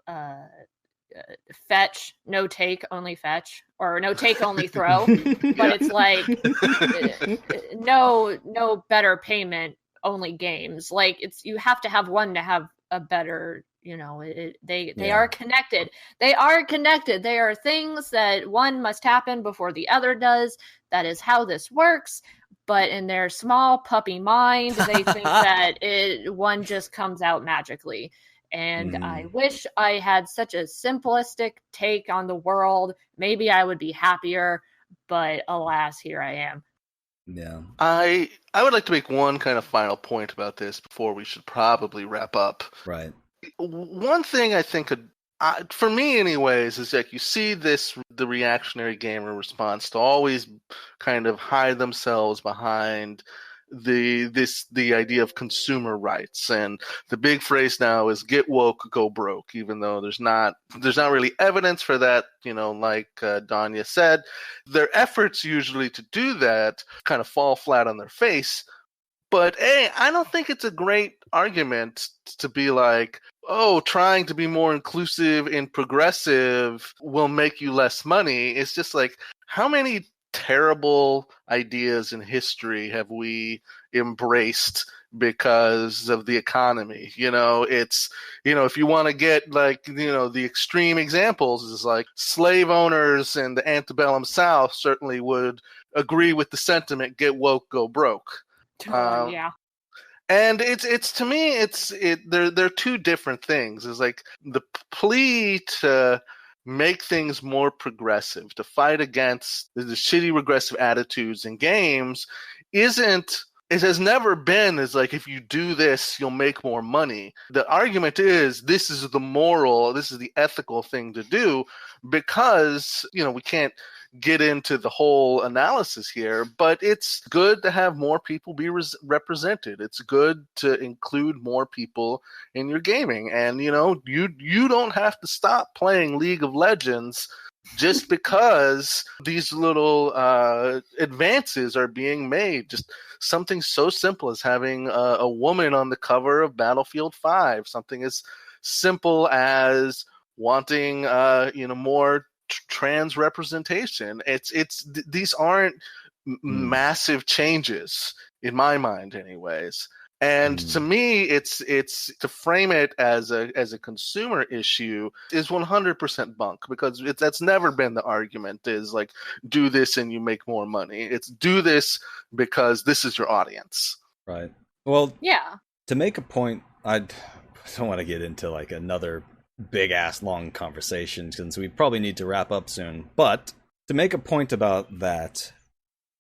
fetch, no take, only fetch, or no take, only throw. But it's like no better payment, only games. Like you have to have one to have a better. They are connected. They are connected. They are things that one must happen before the other does. That is how this works. But in their small puppy mind, they think that one just comes out magically. And I wish I had such a simplistic take on the world. Maybe I would be happier. But alas, here I am. Yeah. I would like to make one kind of final point about this before we should probably wrap up. Right. One thing I think for me anyways, is like you see the reactionary gamer response to always kind of hide themselves behind the idea of consumer rights, and the big phrase now is get woke, go broke, even though there's not really evidence for that. Like Danya said, their efforts usually to do that kind of fall flat on their face. But I don't think it's a great argument to be like, oh, trying to be more inclusive and progressive will make you less money. It's just like, how many terrible ideas in history have we embraced because of the economy? It's, if you want to get like, the extreme examples is like slave owners in the antebellum South certainly would agree with the sentiment, get woke, go broke. Yeah. And it's to me, they're two different things. It's like the plea to make things more progressive, to fight against the shitty regressive attitudes in games it has never been as like, if you do this, you'll make more money. The argument is this is the ethical thing to do, because, we can't get into the whole analysis here, but it's good to have more people be represented. It's good to include more people in your gaming. And, you don't have to stop playing League of Legends just because these little advances are being made. Just something so simple as having a woman on the cover of Battlefield 5, something as simple as wanting more trans representation. These aren't massive changes in my mind anyways. And to me, it's to frame it as a consumer issue is 100% bunk, because that's never been the argument, is like, do this and you make more money. It's do this because this is your audience. Right. Well, yeah. To make a point, I don't want to get into like another big ass long conversation, since we probably need to wrap up soon. But to make a point about that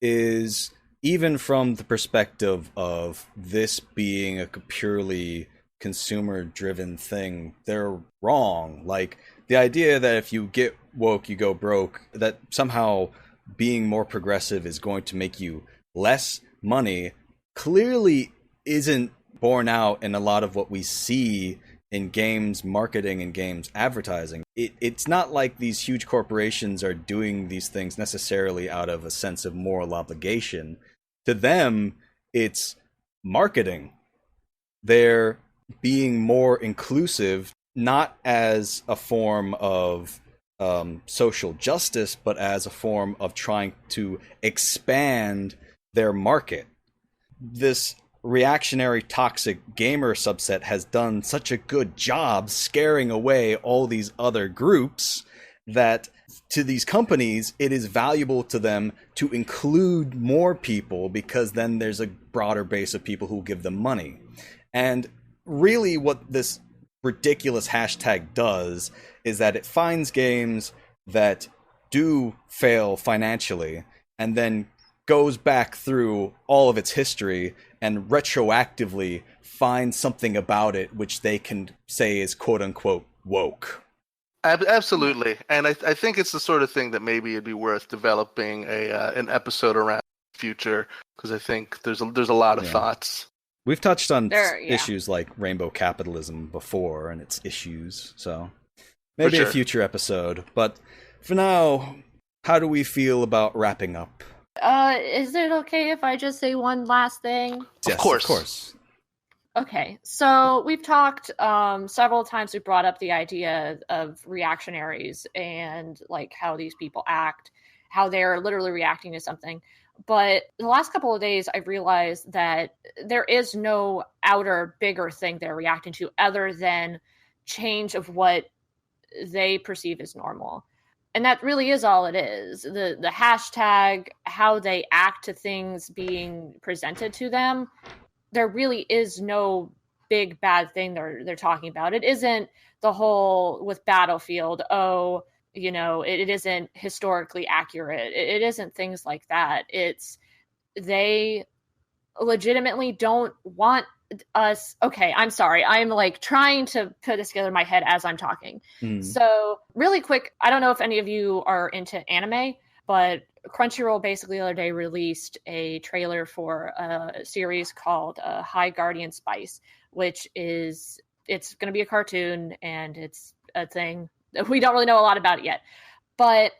is, even from the perspective of this being a purely consumer-driven thing, they're wrong. Like, the idea that if you get woke, you go broke, that somehow being more progressive is going to make you less money, clearly isn't borne out in a lot of what we see in games marketing and games advertising. It's not like these huge corporations are doing these things necessarily out of a sense of moral obligation. To them, it's marketing. They're being more inclusive, not as a form of social justice, but as a form of trying to expand their market. This reactionary toxic gamer subset has done such a good job scaring away all these other groups that to these companies it is valuable to them to include more people, because then there's a broader base of people who give them money. And really what this ridiculous hashtag does is that it finds games that do fail financially and then goes back through all of its history and retroactively finds something about it which they can say is quote unquote woke. Absolutely, and I think it's the sort of thing that maybe it'd be worth developing an episode around in the future, because I think there's a lot of thoughts. We've touched on issues like rainbow capitalism before and its issues, so maybe a future episode. But for now, how do we feel about wrapping up? Is it okay if I just say one last thing? Yes, of course. Okay, so we've talked several times. We brought up the idea of reactionaries and like how these people act, how they're literally reacting to something. But the last couple of days, I've realized that there is no outer, bigger thing they're reacting to other than change of what they perceive as normal. And that really is all it is. The hashtag, how they act to things being presented to them, there really is no big bad thing they're talking about. It isn't the whole with Battlefield, it isn't historically accurate. It isn't things like that. It's they legitimately don't want us. Okay, I'm sorry. I'm like trying to put this together in my head as I'm talking. So really quick, I don't know if any of you are into anime, but Crunchyroll basically the other day released a trailer for a series called High Guardian Spice, which it's going to be a cartoon and it's a thing. We don't really know a lot about it yet, but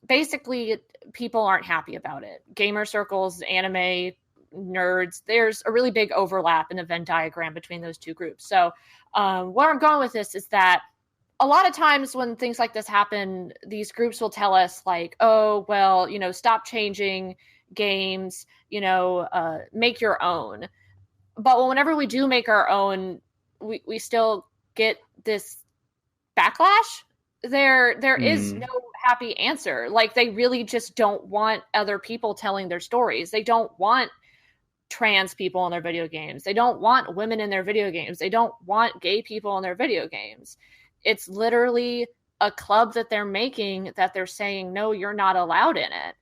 basically people aren't happy about it. Gamer circles, anime nerds, there's a really big overlap in the Venn diagram between those two groups. So where I'm going with this is that a lot of times when things like this happen, these groups will tell us like, oh, well, stop changing games, make your own. But whenever we do make our own, we still get this backlash. There is no happy answer. Like they really just don't want other people telling their stories. They don't want trans people in their video games. They don't want women in their video games. They don't want gay people in their video games. It's literally a club that they're making that they're saying, no, you're not allowed in it.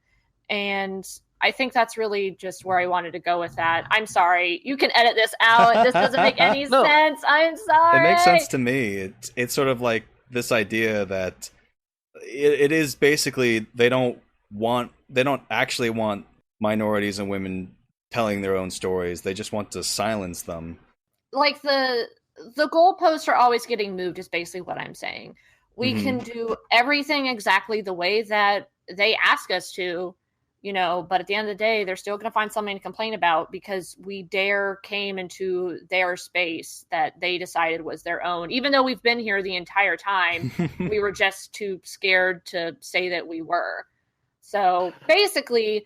And I think that's really just where I wanted to go with that. I'm sorry. You can edit this out. This doesn't make any sense. I'm sorry. It makes sense to me. It's sort of like this idea that it is basically they don't actually want minorities and women telling their own stories. They just want to silence them. Like the goalposts are always getting moved is basically what I'm saying. We can do everything exactly the way that they ask us to, but at the end of the day, they're still going to find something to complain about because we came into their space that they decided was their own. Even though we've been here the entire time, we were just too scared to say that we were. So basically,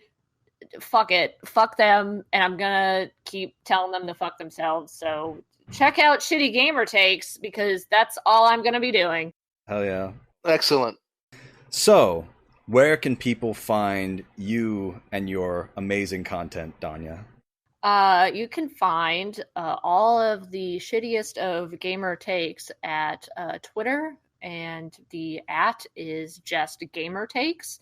fuck it. Fuck them. And I'm going to keep telling them to fuck themselves. So check out Shitty Gamer Takes because that's all I'm going to be doing. Hell yeah. Excellent. So, where can people find you and your amazing content, Danya? You can find all of the shittiest of gamer takes at Twitter, and the @ is just gamer takes.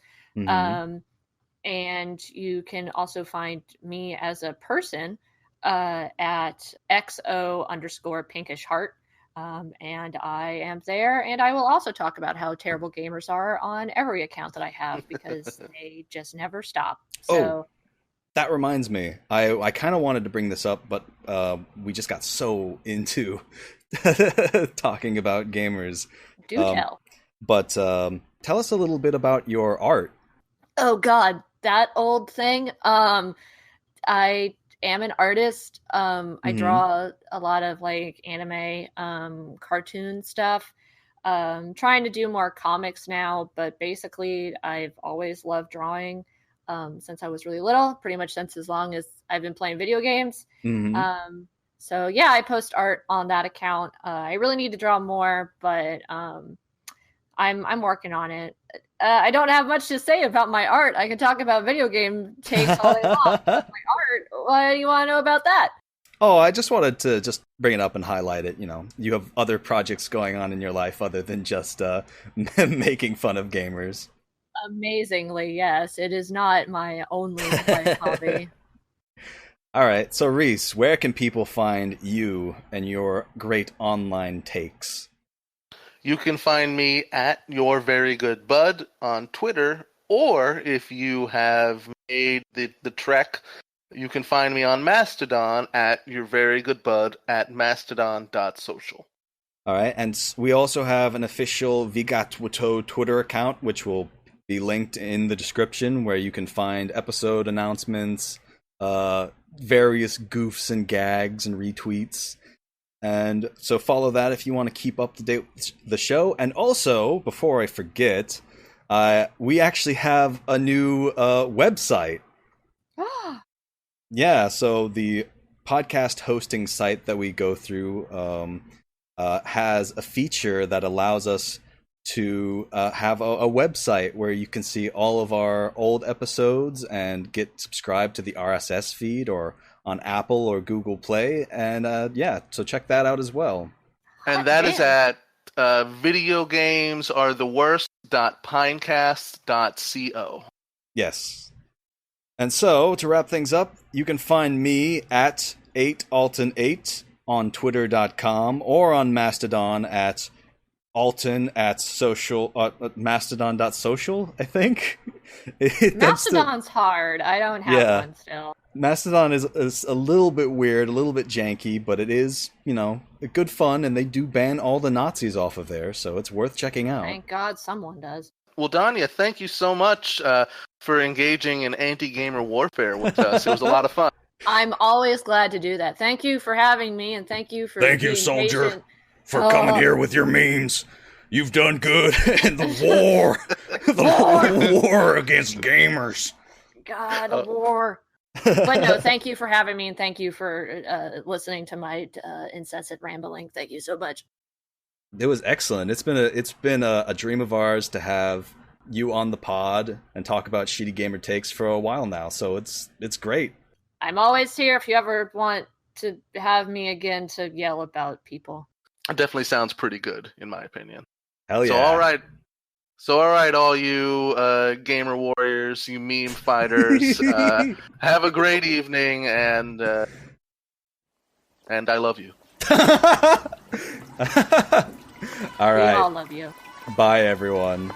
And you can also find me as a person at XO_pinkish heart. And I am there, and I will also talk about how terrible gamers are on every account that I have because they just never stop. So that reminds me. I kind of wanted to bring this up, but we just got so into talking about gamers. Do tell. But tell us a little bit about your art. Oh God, that old thing. I am an artist. I draw a lot of like anime, cartoon stuff. Trying to do more comics now, but basically I've always loved drawing. since I was really little, pretty much since as long as I've been playing video games. Mm-hmm. So yeah, I post art on that account. I really need to draw more, but I'm working on it. I don't have much to say about my art. I can talk about video game takes all day long. My art, what do you want to know about that? Oh, I just wanted to just bring it up and highlight it. You know, you have other projects going on in your life other than just making fun of gamers. Amazingly, yes. It is not my only life hobby. All right, so Reese, where can people find you and your great online takes? You can find me at Your Very Good Bud on Twitter, or if you have made the trek, you can find me on Mastodon at Your Very Good Bud at mastodon.social. All right, and we also have an official Vigatwato Twitter account, which will be linked in the description, where you can find episode announcements, various goofs and gags and retweets. And so follow that if you want to keep up to date with the show. And also, before I forget, we actually have a new website. Yeah, so the podcast hosting site that we go through has a feature that allows us to have a website where you can see all of our old episodes and get subscribed to the RSS feed, or on Apple or Google Play. And yeah, so check that out as well. And that is at videogamesaretheworst.pinecast.co. Yes. And so, to wrap things up, you can find me at 8alton8 on twitter.com or on Mastodon at Alton at social mastodon.social, I think. Mastodon's hard. I don't have one still. Mastodon is a little bit weird, a little bit janky, but it is, you know, good fun, and they do ban all the Nazis off of there, so it's worth checking out. Thank God someone does. Well, Danya, thank you so much for engaging in anti-gamer warfare with us. It was a lot of fun. I'm always glad to do that. Thank you for having me, and thank you for Soldier, patient. for coming here with your memes. You've done good in the war. The war against gamers. God, a war. But no, thank you for having me, and thank you for listening to my incessant rambling. Thank you so much. It was excellent. It's been a dream of ours to have you on the pod and talk about shitty gamer takes for a while now. So it's great. I'm always here if you ever want to have me again to yell about people. It definitely sounds pretty good, in my opinion. Hell yeah. So all right, all you gamer warriors, you meme fighters, have a great evening, and I love you. All right. We all love you. Bye, everyone.